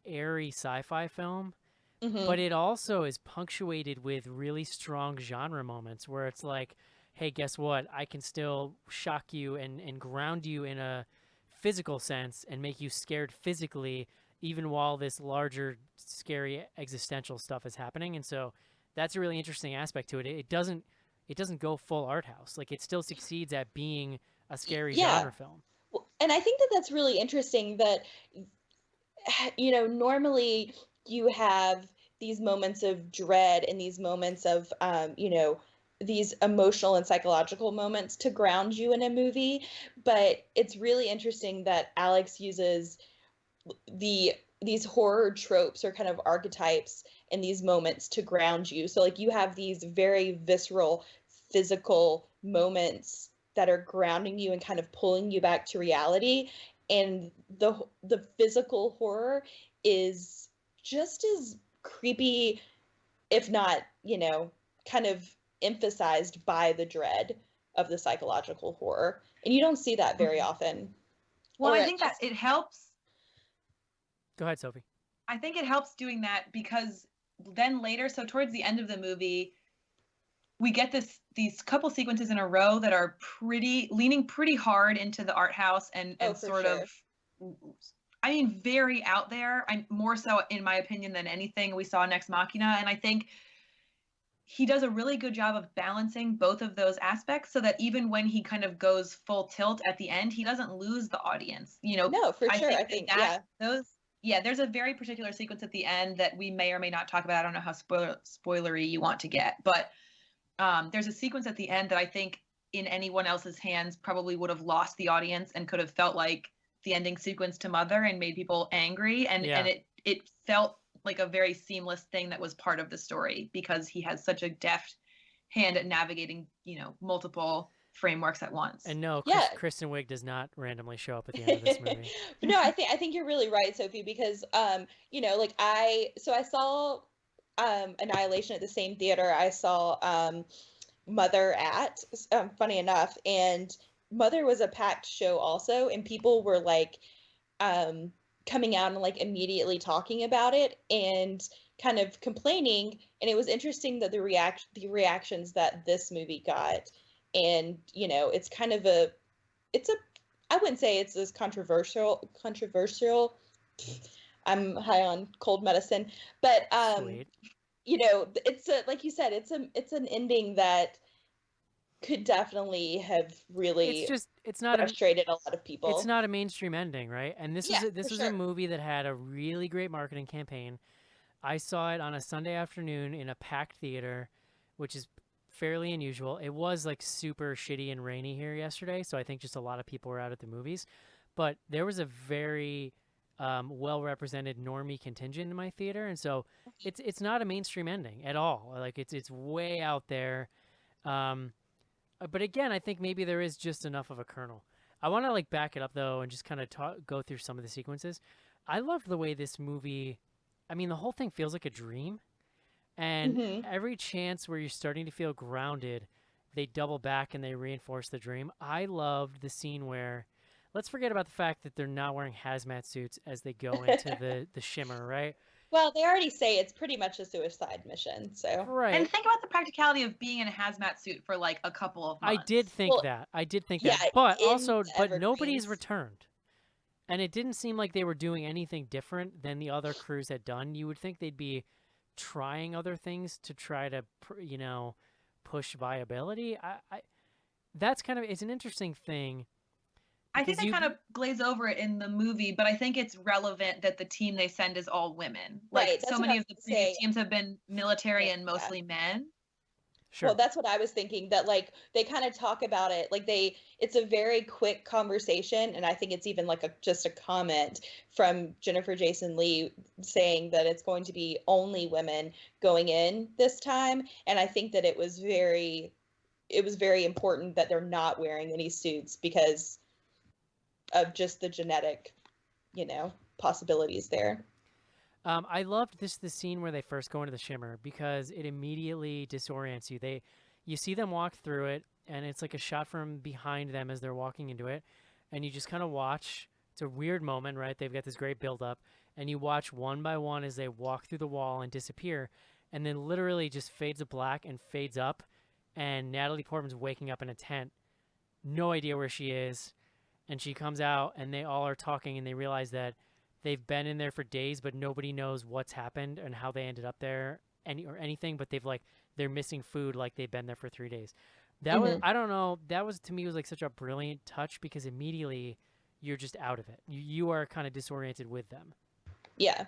airy sci-fi film, Hmm. but it also is punctuated with really strong genre moments where it's like, hey, guess what? I can still shock you and ground you in a physical sense and make you scared physically, even while this larger, scary existential stuff is happening. And so that's a really interesting aspect to it. It doesn't go full art house. Like, it still succeeds at being a scary Yeah. genre film. Well, and I think that that's really interesting that, normally you have these moments of dread and these moments of, these emotional and psychological moments to ground you in a movie. But it's really interesting that Alex uses these horror tropes or kind of archetypes in these moments to ground you. So like you have these very visceral, physical moments that are grounding you and kind of pulling you back to reality. And the physical horror is just as creepy, if not, kind of emphasized by the dread of the psychological horror. And you don't see that very Mhm. often. Well, Or I at think that least, it helps. Go ahead, Sophie. I think it helps doing that because then later, so towards the end of the movie, we get these couple sequences in a row that are leaning pretty hard into the art house and oh, for sort of, sure. I mean, very out there. I'm more so, in my opinion, than anything we saw in Ex Machina. And I think he does a really good job of balancing both of those aspects so that even when he kind of goes full tilt at the end, he doesn't lose the audience. No, for I sure. think I think, that yeah. those, yeah, there's a very particular sequence at the end that we may or may not talk about. I don't know how spoilery you want to get, but there's a sequence at the end that I think in anyone else's hands probably would have lost the audience and could have felt like the ending sequence to Mother and made people angry. And Yeah. it felt like a very seamless thing that was part of the story because he has such a deft hand at navigating, multiple frameworks at once. And no, Yeah. Kristen Wiig does not randomly show up at the end of this movie. But no, I think you're really right, Sophie, because like I saw Annihilation at the same theater I saw Mother at, funny enough, and Mother was a packed show also, and people were like um coming out and like immediately talking about it and kind of complaining. And it was interesting that the reactions that this movie got. And it's kind of it's a I wouldn't say it's as controversial. I'm high on cold medicine, but Sweet. it's a, like you said, it's an ending that could definitely have It's really just it's not a frustrated a lot of it's people. not a mainstream ending, right? And Yeah, this for was a sure. movie that had a really great marketing campaign. I saw it on a Sunday afternoon in a packed theater, which is fairly unusual. It was like super shitty and rainy here yesterday, so I think just a lot of people were out at the movies. But there was a very well represented normie contingent in my theater, and so it's not a mainstream ending at all. Like, it's way out there. Um, but again, I think maybe there is just enough of a kernel. I want to like back it up though and just kind of go through some of the sequences. I loved the way this movie. I mean, the whole thing feels like a dream, and Hmm. every chance where you're starting to feel grounded, they double back and they reinforce the dream. I loved the scene where, let's forget about the fact that they're not wearing hazmat suits as they go into the shimmer, right? Well, they already say it's pretty much a suicide mission, so. Right. And think about the practicality of being in a hazmat suit for like a couple of months. I did think Well, that. I did think yeah, that. But in also, the but nobody's Everglades. returned. And it didn't seem like they were doing anything different than the other crews had done. You would think they'd be trying other things to try to, push viability. That's kind of, it's an interesting thing. I think because they kind of glaze over it in the movie, but I think it's relevant that the team they send is all women. Like Right, that's so what I many was of the gonna previous say. teams have been military Yeah. and mostly men. Sure. Well, that's what I was thinking, that like they kind of talk about it like it's a very quick conversation, and I think it's even like just a comment from Jennifer Jason Leigh saying that it's going to be only women going in this time, and I think that it was very important that they're not wearing any suits because of just the genetic, possibilities there. I loved the scene where they first go into the shimmer because it immediately disorients you. You see them walk through it, and it's like a shot from behind them as they're walking into it, and you just kind of watch. It's a weird moment, right? They've got this great build up, and you watch one by one as they walk through the wall and disappear, and then literally just fades to black and fades up, and Natalie Portman's waking up in a tent, no idea where she is, and she comes out, and they all are talking, and they realize that they've been in there for days, but nobody knows what's happened and how they ended up there, or anything. But they're missing food, like they've been there for 3 days. That was, I don't know. That was, to me, was like such a brilliant touch because immediately you're just out of it. You are kind of disoriented with them. Yeah.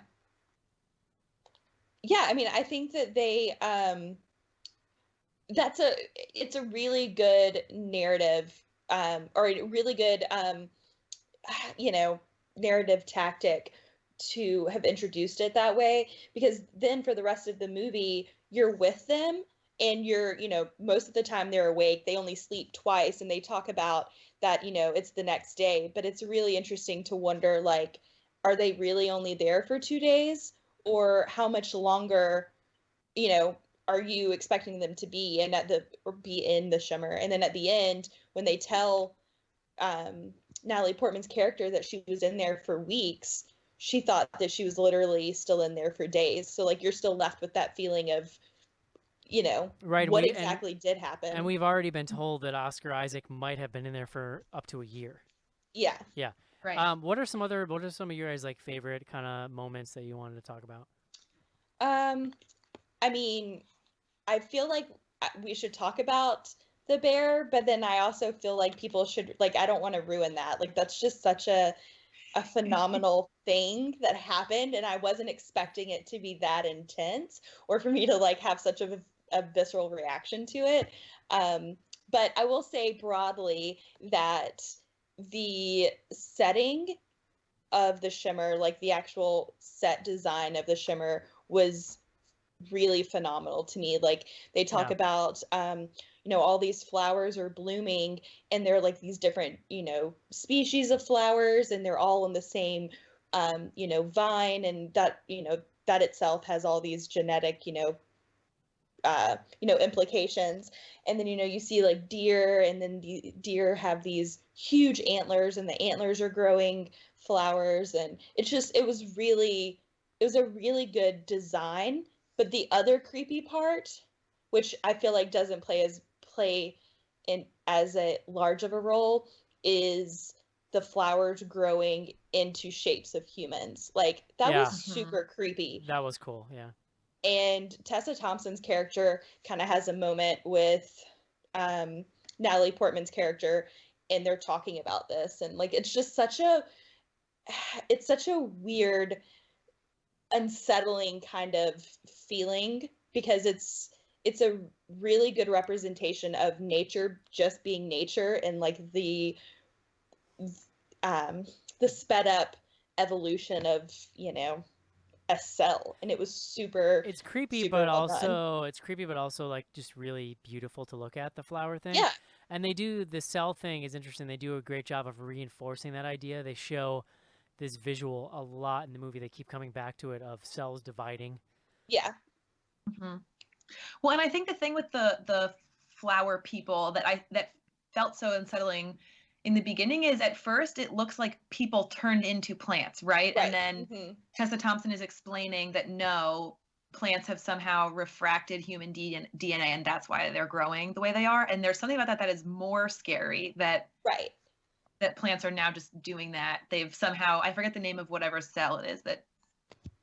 Yeah, I mean, I think that it's a really good narrative, or a really good, narrative tactic to have introduced it that way, because then for the rest of the movie, you're with them and you're, most of the time they're awake. They only sleep twice, and they talk about that, it's the next day. But it's really interesting to wonder, like, are they really only there for 2 days, or how much longer, are you expecting them to be in the shimmer? And then at the end, when they tell Natalie Portman's character that she was in there for weeks, she thought that she was literally still in there for days. So like you're still left with that feeling of, right, what exactly did happen. And we've already been told that Oscar Isaac might have been in there for up to a year. Yeah. Yeah. Right. What are some of your guys' like favorite kind of moments that you wanted to talk about? I mean, I feel like we should talk about the bear, but then I also feel like people should, like, I don't want to ruin that. Like, that's just such a phenomenal thing that happened, and I wasn't expecting it to be that intense or for me to like have such a visceral reaction to it. But I will say broadly that the setting of the shimmer, like the actual set design of the shimmer, was really phenomenal to me. Like they talk about all these flowers are blooming, and they're like these different species of flowers, and they're all on the same vine, and that that itself has all these genetic implications. And then you see like deer, and then the deer have these huge antlers, and the antlers are growing flowers, and it was a really good design. But the other creepy part, which I feel like doesn't play in as a large of a role, is the flowers growing into shapes of humans. Like that was super creepy. That was cool, yeah. And Tessa Thompson's character kind of has a moment with Natalie Portman's character, and they're talking about this, and like it's such a weird, unsettling kind of feeling, because it's a really good representation of nature just being nature, and like the sped up evolution of a cell. And it was super, it's creepy, super but well done. it's creepy, but also like just really beautiful to look at, the flower thing. Yeah. And the cell thing is interesting. They do a great job of reinforcing that idea. They show this visual a lot in the movie. They keep coming back to it, of cells dividing. Yeah. Well, and I think the thing with the flower people that felt so unsettling in the beginning is at first it looks like people turned into plants, right? Right. And then Tessa Thompson is explaining that no, plants have somehow refracted human DNA and that's why they're growing the way they are. And there's something about that that is more scary, that Right. that plants are now just doing that. They've somehow, I forget the name of whatever cell it is that,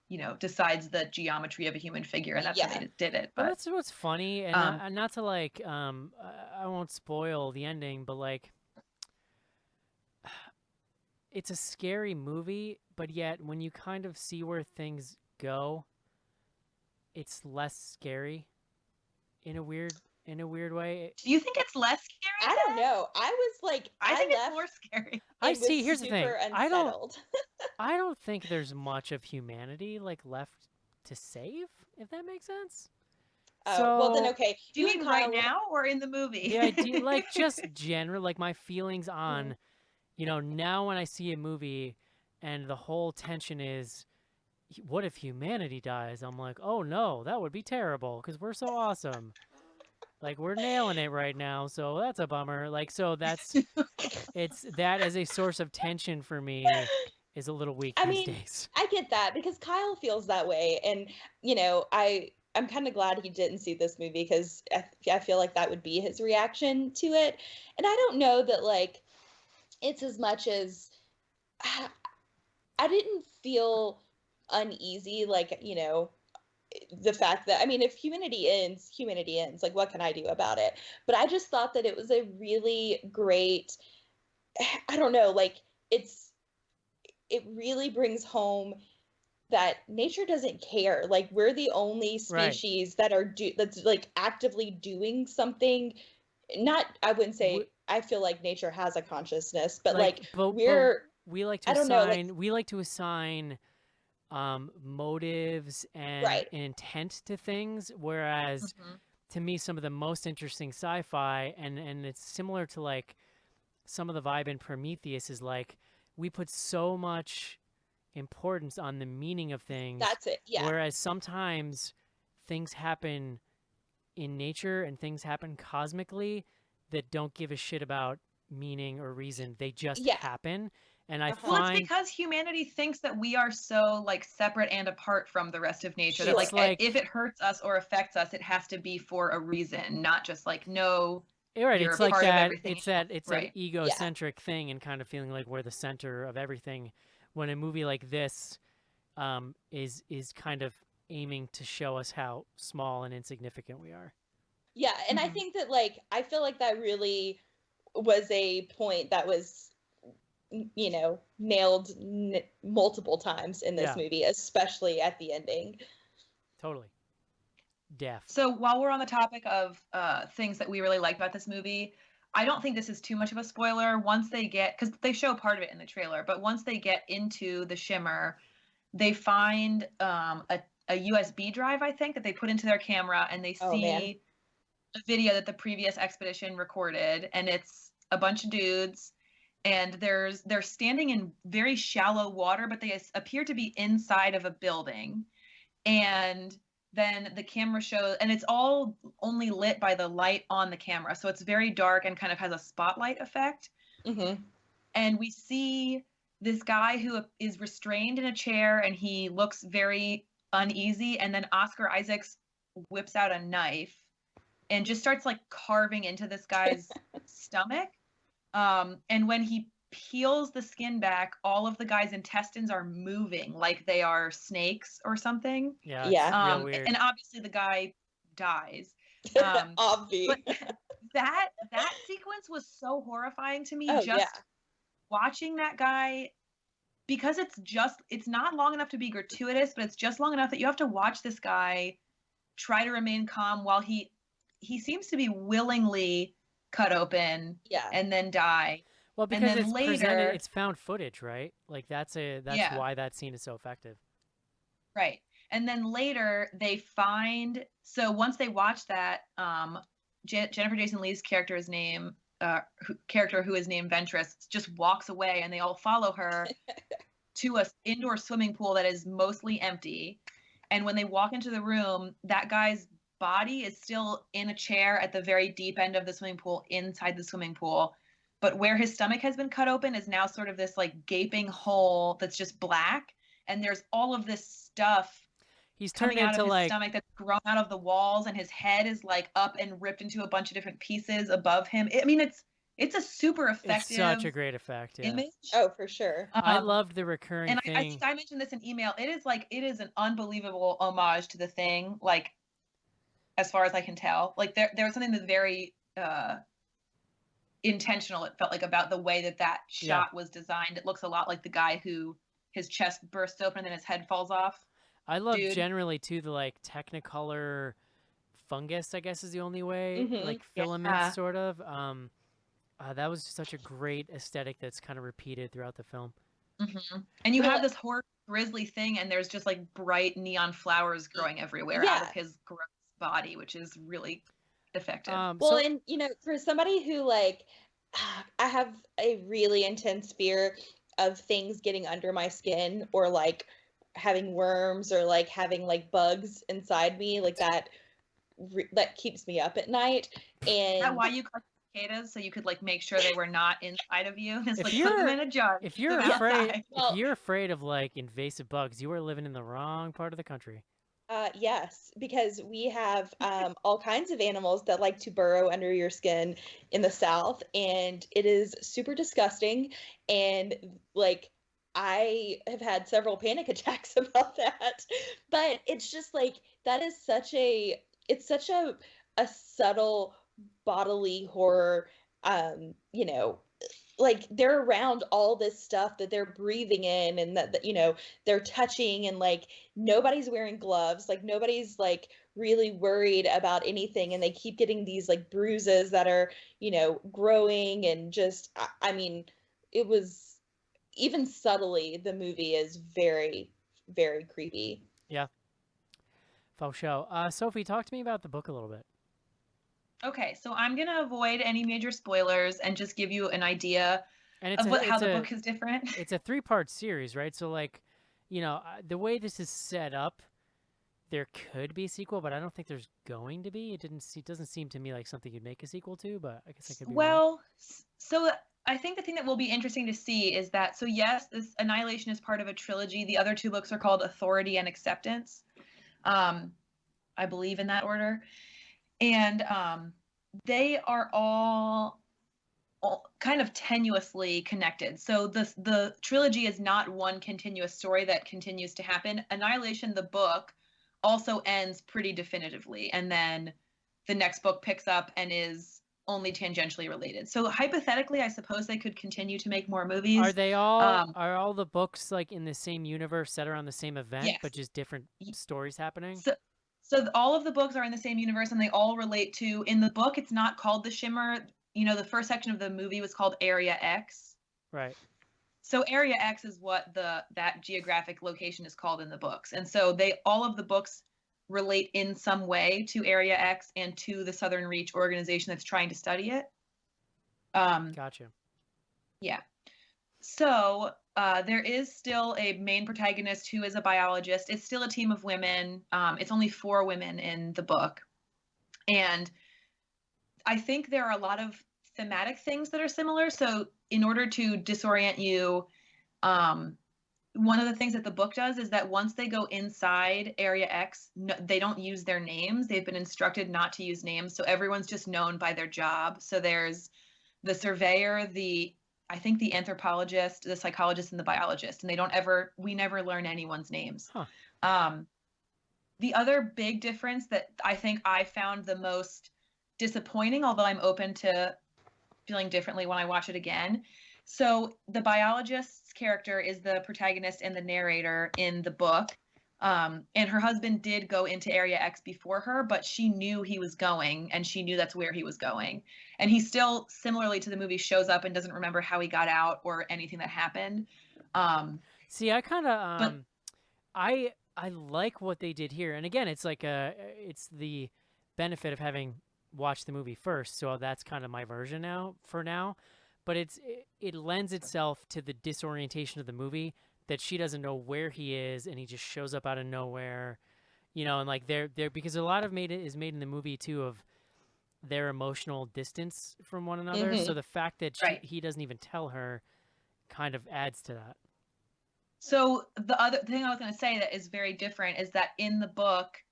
you know, decides the geometry of a human figure, and that's how they did it. Well, But that's what's funny, and not to like, I won't spoil the ending, but like, it's a scary movie, but yet when you kind of see where things go, it's less scary in a weird way. do you think it's less scary? I don't know. I was like, I think left it's more scary. I and see. was Here's the thing. super unsettled. I don't think there's much of humanity like left to save, if that makes sense. Oh, well then, okay. Do you and mean Kyle right now or in the movie? The idea, like, just general, like my feelings on, you know, now when I see a movie and the whole tension is, what if humanity dies? I'm like, oh no, that would be terrible because we're so awesome. Like, we're nailing it right now, so that's a bummer. Like, so that's, it's that as a source of tension for me is a little weak I these mean, days. I get that because Kyle feels that way, and you know, I'm kind of glad he didn't see this movie because I feel like that would be his reaction to it, and I don't know that like it's as much as I didn't feel uneasy, like, you know, the fact that, I mean, if humanity ends, humanity ends. Like, what can I do about it? But I just thought that it was a really great, I don't know, like, it really brings home that nature doesn't care. Like, we're the only species that are that's like actively doing something. Not, I wouldn't say, I feel like nature has a consciousness, but like we like to I don't know, like, we like to assign motives and right. intent to things, whereas to me some of the most interesting sci-fi, and it's similar to like some of the vibe in Prometheus, is like we put so much importance on the meaning of things. That's it. Yeah. Whereas sometimes things happen in nature and things happen cosmically that don't give a shit about meaning or reason. They just happen. And I find, well, it's because humanity thinks that we are so like separate and apart from the rest of nature that like if it hurts us or affects us, it has to be for a reason, not just like no. Right, you're it's a like part of that. everything It's that. It's an egocentric thing, and kind of feeling like we're the center of everything. When a movie like this is kind of aiming to show us how small and insignificant we are. Yeah, and I think that like I feel like that really was a point that was, you know, nailed multiple times in this movie, especially at the ending. Totally. Deaf. So while we're on the topic of things that we really like about this movie, I don't think this is too much of a spoiler. Once they get, because they show part of it in the trailer, but once they get into the Shimmer, they find a USB drive, I think, that they put into their camera, and they see a video that the previous expedition recorded, and it's a bunch of dudes, and they're standing in very shallow water, but they appear to be inside of a building, and then the camera shows, and it's all only lit by the light on the camera, so it's very dark and kind of has a spotlight effect. And we see this guy who is restrained in a chair, and he looks very uneasy, and then Oscar Isaacs whips out a knife and just starts like carving into this guy's stomach. And when he peels the skin back, all of the guy's intestines are moving like they are snakes or something. Yeah. Real weird. And obviously the guy dies. Obvious. But that sequence was so horrifying to me. Watching that guy, because it's not long enough to be gratuitous, but it's just long enough that you have to watch this guy try to remain calm while he seems to be willingly cut open and then die. Well, because it's presented, it's found footage, right? Like that's why that scene is so effective. Right. And then later they find, so once they watch that, Jennifer Jason Leigh's character's name, who is named Ventress, just walks away, and they all follow her to a indoor swimming pool that is mostly empty. And when they walk into the room, that guy's body is still in a chair at the very deep end of the swimming pool, inside the swimming pool, but where his stomach has been cut open is now sort of this like gaping hole that's just black, and there's all of this stuff He's turned coming out into of his like stomach that's grown out of the walls, and his head is like up and ripped into a bunch of different pieces above him. I mean, it's a super it's effective such a great effect. Yeah. image. Oh, for sure. I loved the recurring and I thing. think I mentioned this in email. It is an unbelievable homage to The Thing, like as far as I can tell. Like there was something that's very intentional, it felt like, about the way that shot was designed. It looks a lot like the guy who his chest bursts open and then his head falls off. I love Dude. generally too the like Technicolor fungus, I guess is the only way, Mhm. like filaments Yeah. sort of. That was such a great aesthetic that's kind of repeated throughout the film. And you Well, have this horse grizzly thing, and there's just like bright neon flowers growing everywhere out of his gross body, which is really effective. Well, So and for somebody who like, I have a really intense fear of things getting under my skin, or like having worms, or like having like bugs inside me, like that keeps me up at night. Is that And why you collect cicadas, so you could like make sure they were not inside of you? Just If like put them you're- in a jar. if keep you're them afraid, outside. Well- if you're afraid of like invasive bugs, you are living in the wrong part of the country. yes, because we have all kinds of animals that like to burrow under your skin in the South, and it is super disgusting. And like, I have had several panic attacks about that. But it's just like, that is it's such a subtle bodily horror. Like, they're around all this stuff that they're breathing in, and that they're touching, and like, nobody's wearing gloves, like nobody's like really worried about anything, and they keep getting these like bruises that are growing, and just I mean, it was, even subtly, the movie is very, very creepy. Yeah. Faux show. Sophie, talk to me about the book a little bit. Okay, so I'm gonna avoid any major spoilers and just give you an idea And of how the book is different. It's a 3-part series, right? So like, the way this is set up, there could be a sequel, but I don't think there's going to be. It doesn't seem to me like something you'd make a sequel to, but I guess I could be wrong. Well, so I think the thing that will be interesting to see is that, so yes, this Annihilation is part of a trilogy. The other two books are called Authority and Acceptance. I believe in that order. And they are all kind of tenuously connected. So the trilogy is not one continuous story that continues to happen. Annihilation, the book, also ends pretty definitively, and then the next book picks up and is only tangentially related. So hypothetically, I suppose they could continue to make more movies. Are they all are all the books like in the same universe, set around the same event, Yes. but just different stories happening? So all of the books are in the same universe, and they all relate to, in the book, it's not called The Shimmer. The first section of the movie was called Area X. Right. So Area X is what that geographic location is called in the books. And so all of the books relate in some way to Area X and to the Southern Reach organization that's trying to study it. Gotcha. Yeah. So there is still a main protagonist who is a biologist. It's still a team of women. It's only 4 women in the book. And I think there are a lot of thematic things that are similar. So in order to disorient you, one of the things that the book does is that once they go inside Area X, they don't use their names. They've been instructed not to use names. So everyone's just known by their job. So there's the surveyor, I think the anthropologist, the psychologist, and the biologist, and we never learn anyone's names. Huh. The other big difference that I think I found the most disappointing, although I'm open to feeling differently when I watch it again. So the biologist's character is the protagonist and the narrator in the book. And her husband did go into Area X before her, but she knew he was going, and she knew that's where he was going. And he still, similarly to the movie, shows up and doesn't remember how he got out or anything that happened. See, I kind of I like what they did here, and again, it's like it's the benefit of having watched the movie first, so that's kind of my version now. But it lends itself to the disorientation of the movie, that she doesn't know where he is, and he just shows up out of nowhere, and like they're because a lot of is made in the movie too of their emotional distance from one another. Mhm. So the fact that Right. he doesn't even tell her kind of adds to that. So the other thing I was going to say that is very different is that in the book,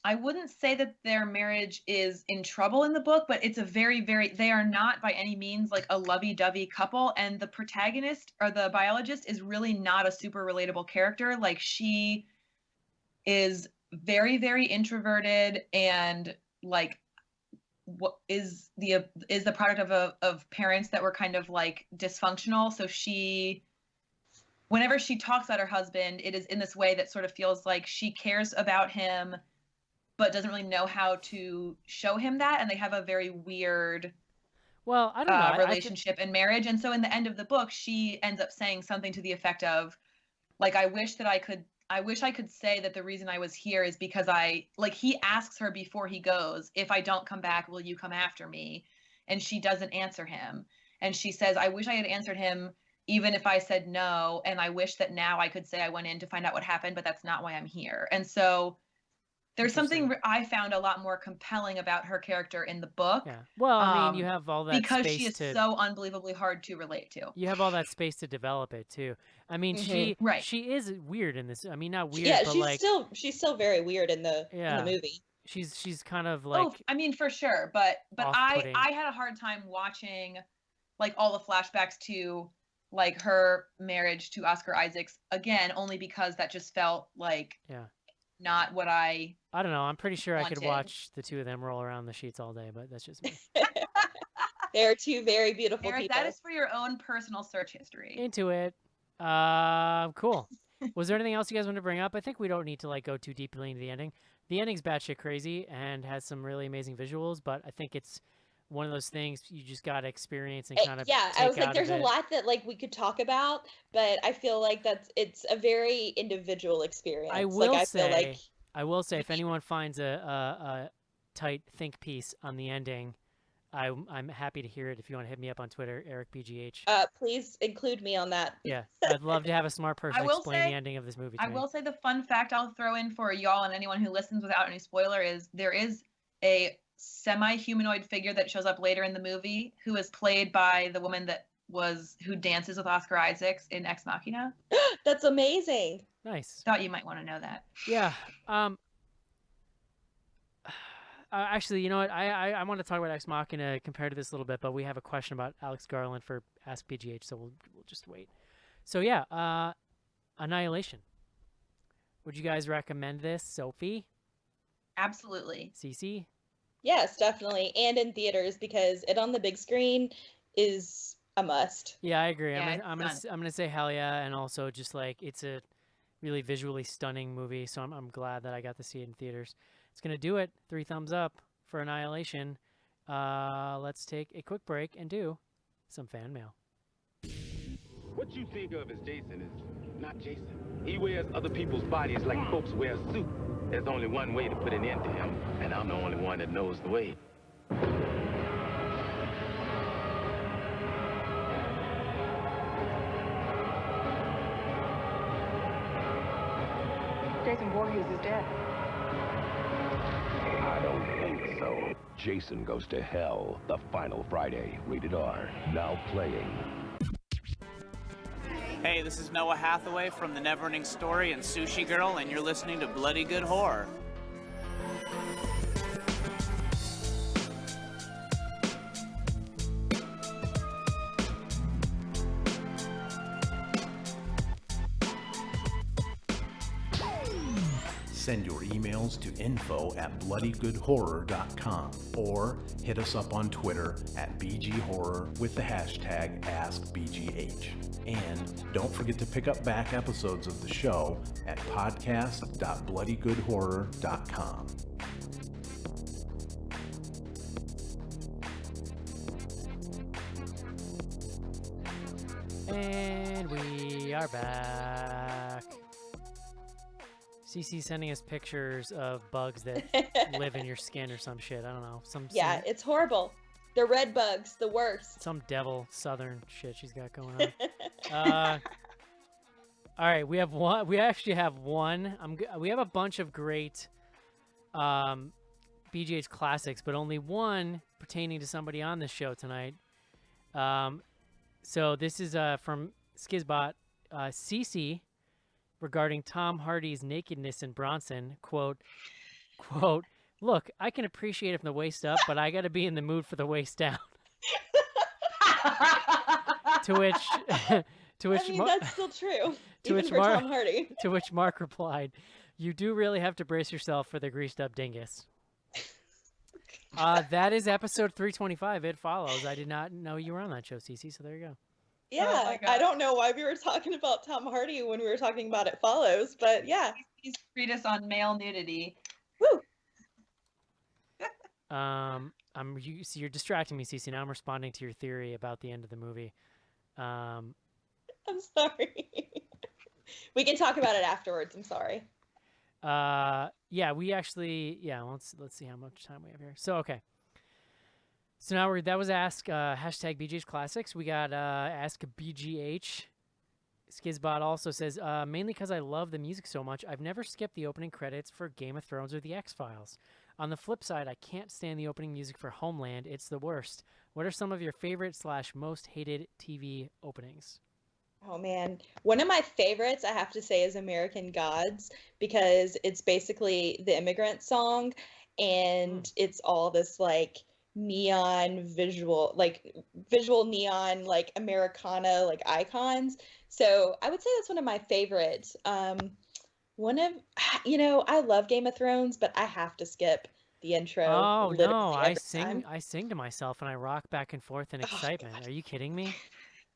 I wouldn't say that their marriage is in trouble in the book, but it's a very, they are not by any means like a lovey-dovey couple. And the protagonist or the biologist is really not a super relatable character. Like she is very, very introverted and like what is the product of parents that were kind of like dysfunctional. So whenever she talks about her husband, it is in this way that sort of feels like she cares about him but doesn't really know how to show him that, and they have a very weird Well, I don't know. relationship and marriage. And so in the end of the book, she ends up saying something to the effect of, like, I wish I could say that the reason I was here is because he asks her before he goes, if I don't come back, will you come after me? And she doesn't answer him. And she says, I wish I had answered him even if I said no, and I wish that now I could say I went in to find out what happened, but that's not why I'm here. And so there's something I found a lot more compelling about her character in the book. Yeah. Well, I mean, you have all that because space she is so unbelievably hard to relate to. You have all that space to develop it too. I mean, Mhm. she is weird in this. I mean, not weird, Yeah, but she's still very weird in the movie. She's kind of like I mean, for sure, but off-putting. I had a hard time watching like all the flashbacks to like her marriage to Oscar Isaacs again, only because that just felt like not what I don't know. I'm pretty sure wanted. I could watch the two of them roll around the sheets all day, but that's just me. They're two very beautiful Eric, people. that is for your own personal search history. Into it. Cool. Was there anything else you guys want to bring up? I think we don't need to like go too deeply into the ending. The ending's batshit crazy and has some really amazing visuals, but I think it's one of those things you just gotta experience and kind of I was like, there's a lot that like we could talk about, but I feel like it's a very individual experience. I will say, if anyone finds a tight think piece on the ending, I'm happy to hear it. If you want to hit me up on Twitter, Eric BGH. Please include me on that. Yeah, I'd love to have a smart person explain the ending of this movie to me. I will say the fun fact I'll throw in for y'all and anyone who listens without any spoiler is there is a semi-humanoid figure that shows up later in the movie who is played by the woman who dances with Oscar Isaacs in Ex Machina. That's amazing. Nice. Thought you might want to know that. Yeah. Actually, you know what? I want to talk about Ex Machina compared to this a little bit, but we have a question about Alex Garland for Ask BGH, so we'll just wait. So yeah, Annihilation. Would you guys recommend this, Sophie? Absolutely. Cece? Yes, definitely, and in theaters because it on the big screen is a must. Yeah, I agree. Yeah, I'm gonna say hell yeah, and also just like it's a really visually stunning movie, so I'm glad that I got to see it in theaters. It's gonna do it. 3 thumbs up for Annihilation. Let's take a quick break and do some fan mail. What you think of as Jason is not Jason. He wears other people's bodies like folks wear a suit. There's only one way to put an end to him, and I'm the only one that knows the way. Jason Voorhees is dead. I don't think so. Jason Goes to Hell, the final Friday, rated R, now playing. Hey, this is Noah Hathaway from The Neverending Story and Sushi Girl, and you're listening to Bloody Good Horror. Send your emails to info@bloodygoodhorror.com or hit us up on Twitter @BGHorror with the hashtag AskBGH. And don't forget to pick up back episodes of the show at podcast.bloodygoodhorror.com. And we are back. CC sending us pictures of bugs that live in your skin or some shit. I don't know. It's horrible. The red bugs, the worst. Some devil southern shit she's got going on. All right, we have one. We actually have one. We have a bunch of great BGH classics, but only one pertaining to somebody on this show tonight. So this is from Skizbot, Cece, regarding Tom Hardy's nakedness in Bronson. Quote, look, I can appreciate it from the waist up, but I got to be in the mood for the waist down. To which, I mean, that's still true, to even which for Tom Hardy. To which Mark replied, "You do really have to brace yourself for the greased up dingus." That is episode 325. It follows. I did not know you were on that show, Cece. So there you go. Yeah, Oh my I don't know why we were talking about Tom Hardy when we were talking about It Follows, but yeah. He's treatise on male nudity. Woo! So you're distracting me, Cece. Now I'm responding to your theory about the end of the movie. I'm sorry. We can talk about it afterwards. I'm sorry. Yeah, we actually, let's see how much time we have here. So, okay. So now that was Ask, hashtag BGH Classics. We got, Ask BGH. Skizbot also says, mainly because I love the music so much, I've never skipped the opening credits for Game of Thrones or The X-Files. On the flip side, I can't stand the opening music for Homeland. It's the worst. What are some of your favorite / most hated TV openings? Oh man, one of my favorites I have to say is American Gods, because it's basically the immigrant song, and it's all this like neon visual neon like Americana like icons. So I would say that's one of my favorites. I love Game of Thrones, but I have to skip the intro. Oh no, every time. I sing to myself and I rock back and forth in excitement. Are you kidding me?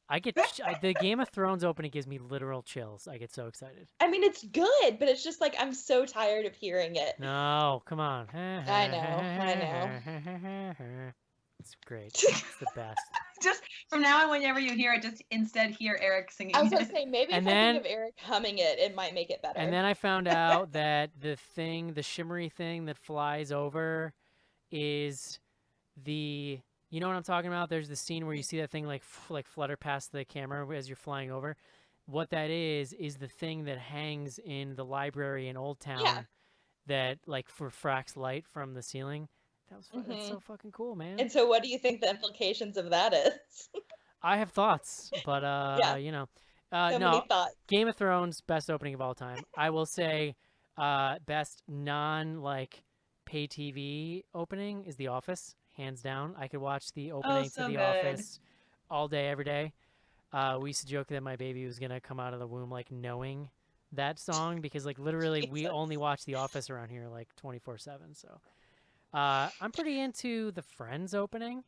I get the Game of Thrones opening gives me literal chills. I get so excited. I mean, it's good, but it's just like I'm so tired of hearing it. No, come on. I know. It's great. It's the best. Just from now on, whenever you hear it, just instead hear Eric singing. I was gonna it. say maybe And if I then- think of Eric humming it, it might make it better. And then I found out that the shimmery thing that flies over is you know what I'm talking about? There's the scene where you see that thing like flutter past the camera as you're flying over. What that is the thing that hangs in the library in Old Town that like refracts light from the ceiling. That's so fucking cool, man. And so what do you think the implications of that is? I have thoughts, but Yeah. so So no. many thoughts. Game of Thrones, best opening of all time. I will say best pay TV opening is The Office, hands down. I could watch the opening so to The good. Office all day, every day. We used to joke that my baby was going to come out of the womb knowing that song because literally we only watch The Office around here 24/7. So I'm pretty into the Friends opening.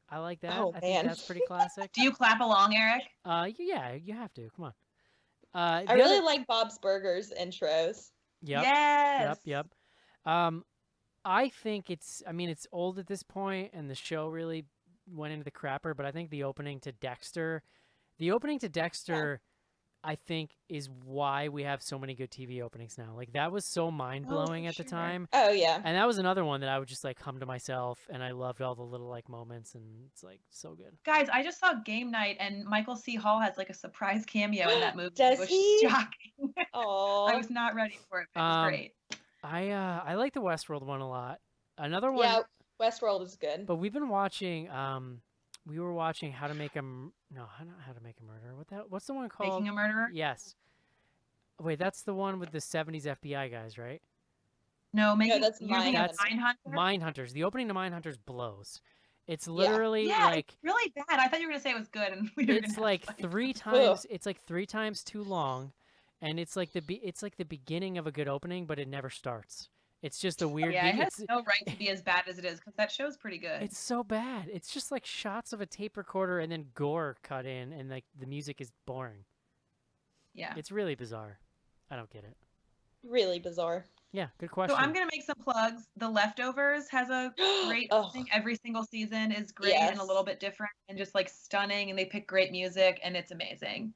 I like that. Oh, I think man. that's pretty classic. Do you clap along, Eric? Yeah, you have to. Come on. I The really other- like Bob's Burgers intros. Yep. Yes. Yep. I think it's old at this point, and the show really went into the crapper. But I think the opening to Dexter, I think is why we have so many good TV openings now. That was so mind blowing at the sure. time, Oh yeah. and that was another one that I would just hum to myself, and I loved all the little moments, and it's so good. Guys, I just saw Game Night, and Michael C. Hall has a surprise cameo in that movie. Does which he? is shocking. Oh. I was not ready for it, but it was great. I like the Westworld one a lot. Another one. Yeah, Westworld is good. But we've been watching. We were watching How to Make a Not How to Make a Murderer. What's the one called? Making a Murderer? Yes. Wait, that's the one with the '70s FBI guys, right? No, that's you're thinking of Mindhunter. Mindhunter? Mindhunters. The opening to Mindhunters blows. It's literally Yeah, it's really bad. I thought you were gonna say it was good, and we were it's gonna have to, three times. It's 3 times too long, and it's like the beginning of a good opening, but it never starts. It's just a weird. Yeah, it it's, has no right to be as bad as it is because that show's pretty good. It's so bad. It's just shots of a tape recorder and then gore cut in, and the music is boring. Yeah. It's really bizarre. I don't get it. Really bizarre. Yeah, good question. So I'm gonna make some plugs. The Leftovers has a great Oh. opening. Every single season is great and a Yes. little bit different and just stunning, and they pick great music and it's amazing.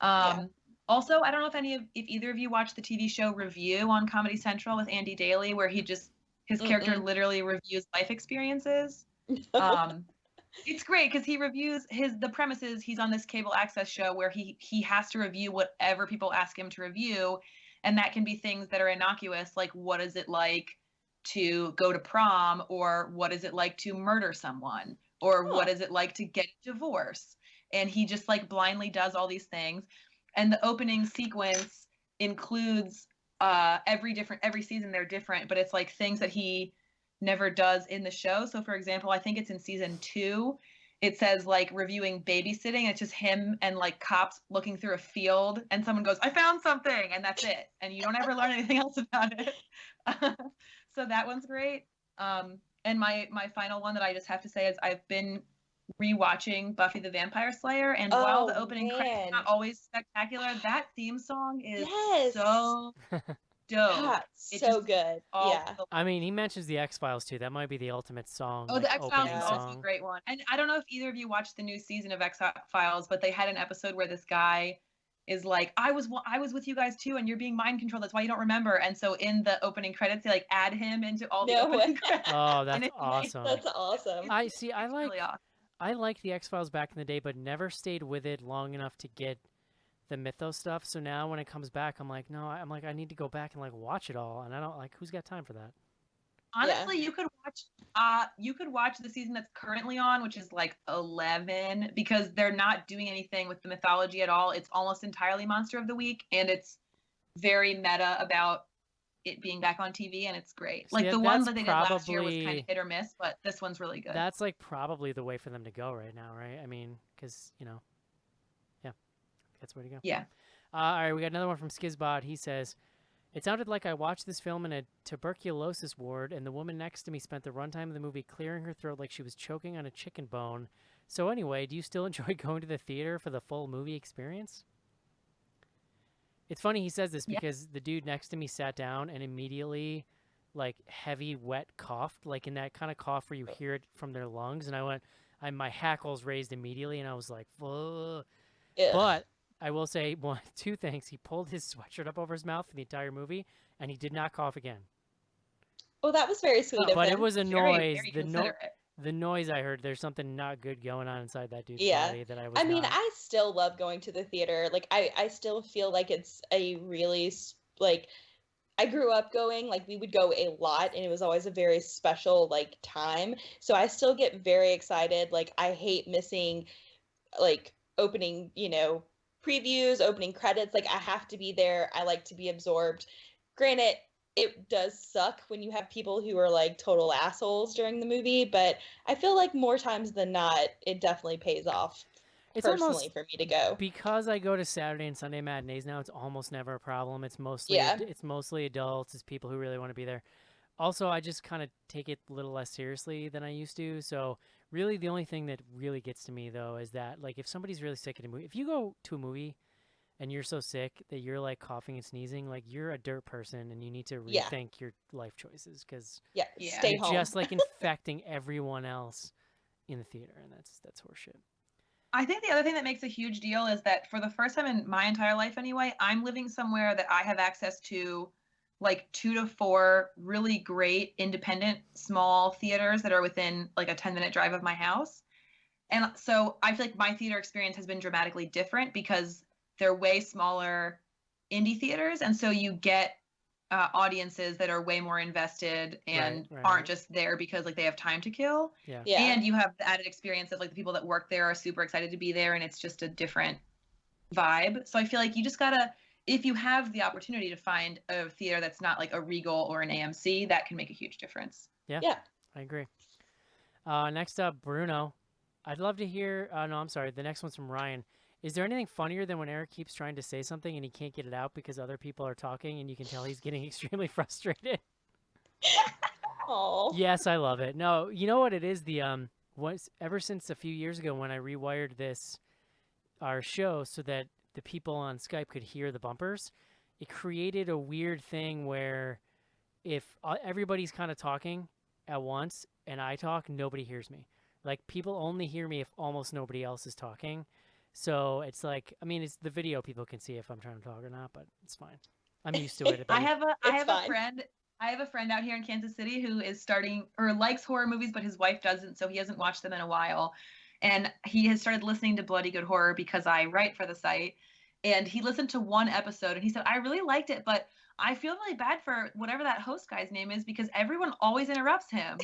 Yeah. Also, I don't know if either of you watched the TV show Review on Comedy Central with Andy Daly, where his character literally reviews life experiences. It's great because he reviews the premise is he's on this cable access show where he has to review whatever people ask him to review, and that can be things that are innocuous, like what is it like to go to prom, or what is it like to murder someone, or what is it like to get a divorce. And he just like blindly does all these things. And the opening sequence includes every season they're different, but it's like things that he never does in the show. So for example, I think it's in season 2, it says like reviewing babysitting, and it's just him and like cops looking through a field, and someone goes, I found something, and that's it, and you don't ever learn anything else about it. So that one's great. And my final one that I just have to say is I've been rewatching Buffy the Vampire Slayer, and while the opening credits not always spectacular, that theme song is so dope. God, so good. Yeah. I mean, he mentions the X-Files too. That might be the ultimate song. Oh, like, the X-Files opening is also a great one. And I don't know if either of you watched the new season of X-Files, but they had an episode where this guy is like, I was with you guys too, and you're being mind controlled. That's why you don't remember. And so in the opening credits, they like add him into all the opening credits. Oh, that's awesome. That's awesome. I like the X-Files back in the day, but never stayed with it long enough to get the mythos stuff. So now when it comes back, I'm like, no, I need to go back and like watch it all. And I don't like, who's got time for that? Honestly, you could watch the season that's currently on, which is like 11, because they're not doing anything with the mythology at all. It's almost entirely Monster of the Week, and it's very meta about it being back on TV, and it's great. Like the one that they did last year was kind of hit or miss, but this one's really good. That's like probably the way for them to go right now, right? I mean, because yeah, that's where to go. Yeah. All right, we got another one from Skizbot. He says, it sounded like I watched this film in a tuberculosis ward, and the woman next to me spent the runtime of the movie clearing her throat like she was choking on a chicken bone. So anyway, do you still enjoy going to the theater for the full movie experience? It's funny he says this because the dude next to me sat down and immediately, like, heavy, wet coughed, like in that kind of cough where you hear it from their lungs. And I went, my hackles raised immediately, and I was like, ugh. But I will say two things. He pulled his sweatshirt up over his mouth for the entire movie, and he did not cough again. Oh, that was very sweet of him. But it was a noise. Very the noise I heard, there's something not good going on inside that dude's body that I was I still love going to the theater. Like, I still feel like it's a really, like, I grew up going, like, we would go a lot, and it was always a very special, like, time. So I still get very excited. Like, I hate missing, like, opening, previews, opening credits. Like, I have to be there. I like to be absorbed. Granted, it does suck when you have people who are like total assholes during the movie, but I feel like more times than not, it definitely pays off personally for me to go. Because I go to Saturday and Sunday matinees now, it's almost never a problem. It's mostly adults. It's people who really want to be there. Also, I just kind of take it a little less seriously than I used to. So really the only thing that really gets to me, though, is that, like, if somebody's really sick at a movie, if you go to a movie and you're so sick that you're, like, coughing and sneezing, like, you're a dirt person, and you need to rethink your life choices, because stay home. Just, like, infecting everyone else in the theater, and that's horseshit. I think the other thing that makes a huge deal is that for the first time in my entire life anyway, I'm living somewhere that I have access to like 2 to 4 really great independent small theaters that are within like a 10-minute drive of my house. And so I feel like my theater experience has been dramatically different because they're way smaller indie theaters. And so you get audiences that are way more invested and aren't just there because like they have time to kill. Yeah. And you have the added experience of like the people that work there are super excited to be there, and it's just a different vibe. So I feel like you just gotta, if you have the opportunity to find a theater that's not like a Regal or an AMC, that can make a huge difference. Yeah. I agree. Next up, Bruno. I'd love to hear, no, I'm sorry. The next one's from Ryan. Is there anything funnier than when Eric keeps trying to say something and he can't get it out because other people are talking and you can tell he's getting extremely frustrated? Oh. Yes, I love it. No, you know what it is? Ever since a few years ago when I rewired our show so that the people on Skype could hear the bumpers, it created a weird thing where if everybody's kind of talking at once and I talk, nobody hears me. Like, people only hear me if almost nobody else is talking. So it's like, I mean, it's the video, people can see if I'm trying to talk or not, but it's fine. I'm used to it. I have a friend out here in Kansas City who is starting or likes horror movies, but his wife doesn't, so he hasn't watched them in a while. And he has started listening to Bloody Good Horror because I write for the site. And he listened to one episode and he said, I really liked it, but I feel really bad for whatever that host guy's name is because everyone always interrupts him.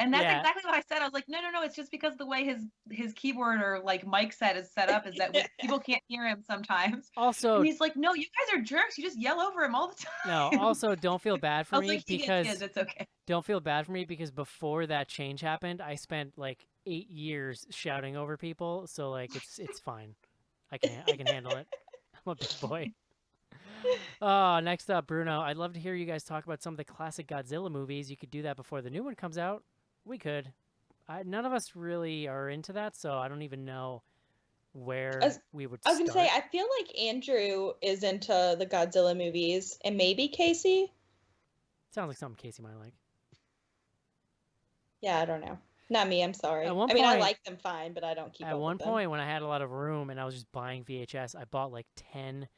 And that's Yeah. exactly what I said. I was like, no, it's just because the way his keyboard or like mic set is set up is that people can't hear him sometimes. Also, And he's like, no, you guys are jerks. You just yell over him all the time. no. Also, don't feel bad for I was me like, he gets because kids, it's okay. don't feel bad for me because before that change happened, I spent like 8 years shouting over people. So like it's fine. I can handle it. I'm a big boy. Next up, Bruno. I'd love to hear you guys talk about some of the classic Godzilla movies. You could do that before the new one comes out. We could. None of us really are into that, so I don't even know where we would I was start. gonna say, I feel like Andrew is into the Godzilla movies, and maybe Casey. Sounds like something Casey might like. Yeah, I don't know. Not me. I'm sorry. At one I mean, I point- like them fine, but I don't keep. At up one with them. point, when I had a lot of room and I was just buying VHS, I bought like 10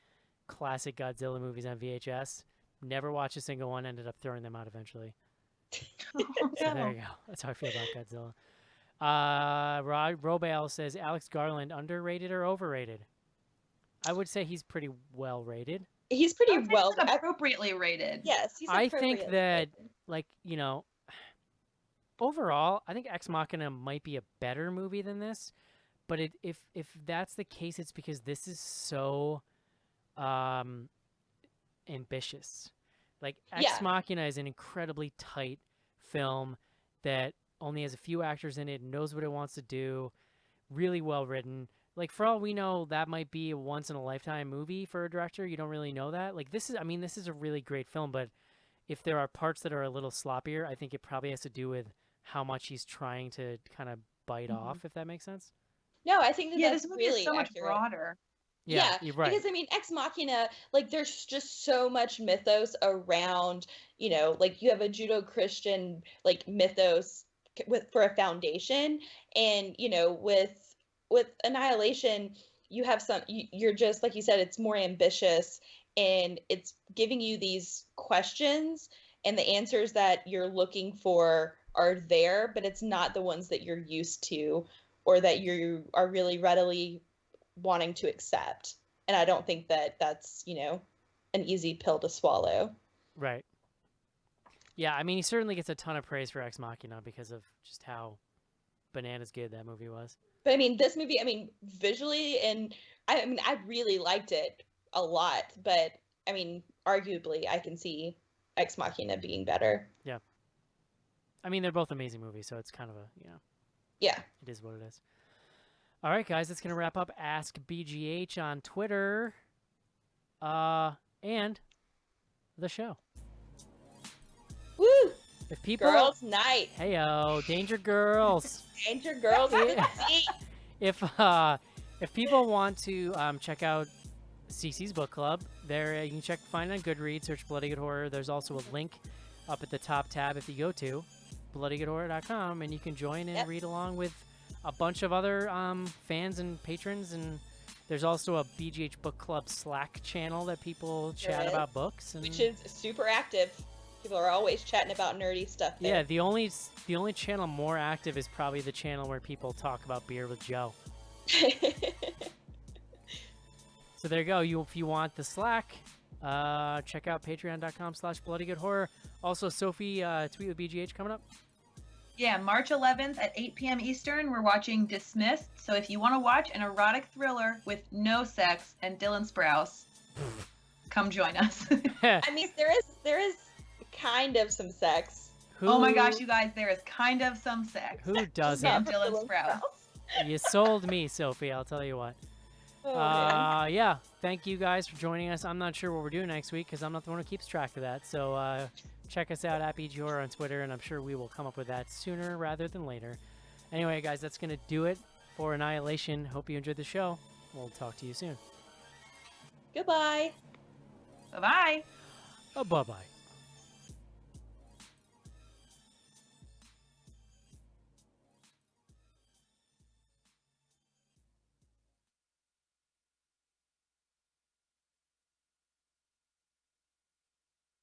classic Godzilla movies on VHS. Never watched a single one. Ended up throwing them out eventually. So there you go. That's how I feel about Godzilla. Robale says Alex Garland underrated or overrated? I would say he's pretty well rated. He's I pretty would say well. he's appropriately rated. Yes, he's I think appropriately that, rated. like, you know, overall, I think Ex Machina might be a better movie than this. But if that's the case, it's because this is so ambitious. Like Ex Yeah. Machina is an incredibly tight film that only has a few actors in it, knows what it wants to do, really well written. Like for all we know, that might be a once in a lifetime movie for a director. You don't really know that. Like this is a really great film, but if there are parts that are a little sloppier, I think it probably has to do with how much he's trying to kind of bite off, if that makes sense. No, I think that Yeah, that's this movie really is so much accurate. broader. Yeah, you're right. because I mean, Ex Machina, like there's just so much mythos around, you know, like you have a Judo-Christian like mythos for a foundation, and you know, with Annihilation, you have you're just like you said, it's more ambitious and it's giving you these questions and the answers that you're looking for are there, but it's not the ones that you're used to or that you are really readily wanting to accept. And I don't think that that's, you know, an easy pill to swallow. Right. Yeah, I mean, he certainly gets a ton of praise for Ex Machina because of just how bananas good that movie was. But I mean, this movie, I mean, visually, and I mean, I really liked it a lot, but I mean, arguably, I can see Ex Machina being better. Yeah. I mean, they're both amazing movies, so it's kind of a, you know, Yeah. it is what it is. All right, guys, that's going to wrap up Ask BGH on Twitter and the show. Woo! If people, Girls' night. Heyo, Danger Girls. Danger girls at the sea. If people want to check out CC's book club, there you can find it on Goodreads, search Bloody Good Horror. There's also a link up at the top tab if you go to bloodygoodhorror.com, and you can join and read along with a bunch of other fans and patrons. And there's also a BGH Book Club Slack channel that people chat about books, and Which is super active. People are always chatting about nerdy stuff there. yeah, the only channel more active is probably the channel where people talk about beer with Joe. So there you go. If you want the Slack, check out patreon.com/bloodygoodhorror. Also, Sophie, Tweet with BGH coming up. Yeah, March 11th at 8 p.m. Eastern, we're watching Dismissed. So if you want to watch an erotic thriller with no sex and Dylan Sprouse, come join us. I mean, there is kind of some sex. Oh my gosh, you guys, there is kind of some sex. Who doesn't? And Dylan Sprouse. You sold me, Sophie. I'll tell you what. Oh, man. Yeah, thank you guys for joining us. I'm not sure what we're doing next week because I'm not the one who keeps track of that. So check us out at BG Horror on Twitter, and I'm sure we will come up with that sooner rather than later. Anyway, guys, that's going to do it for Annihilation. Hope you enjoyed the show. We'll talk to you soon. Goodbye. Bye-bye. Bye-bye.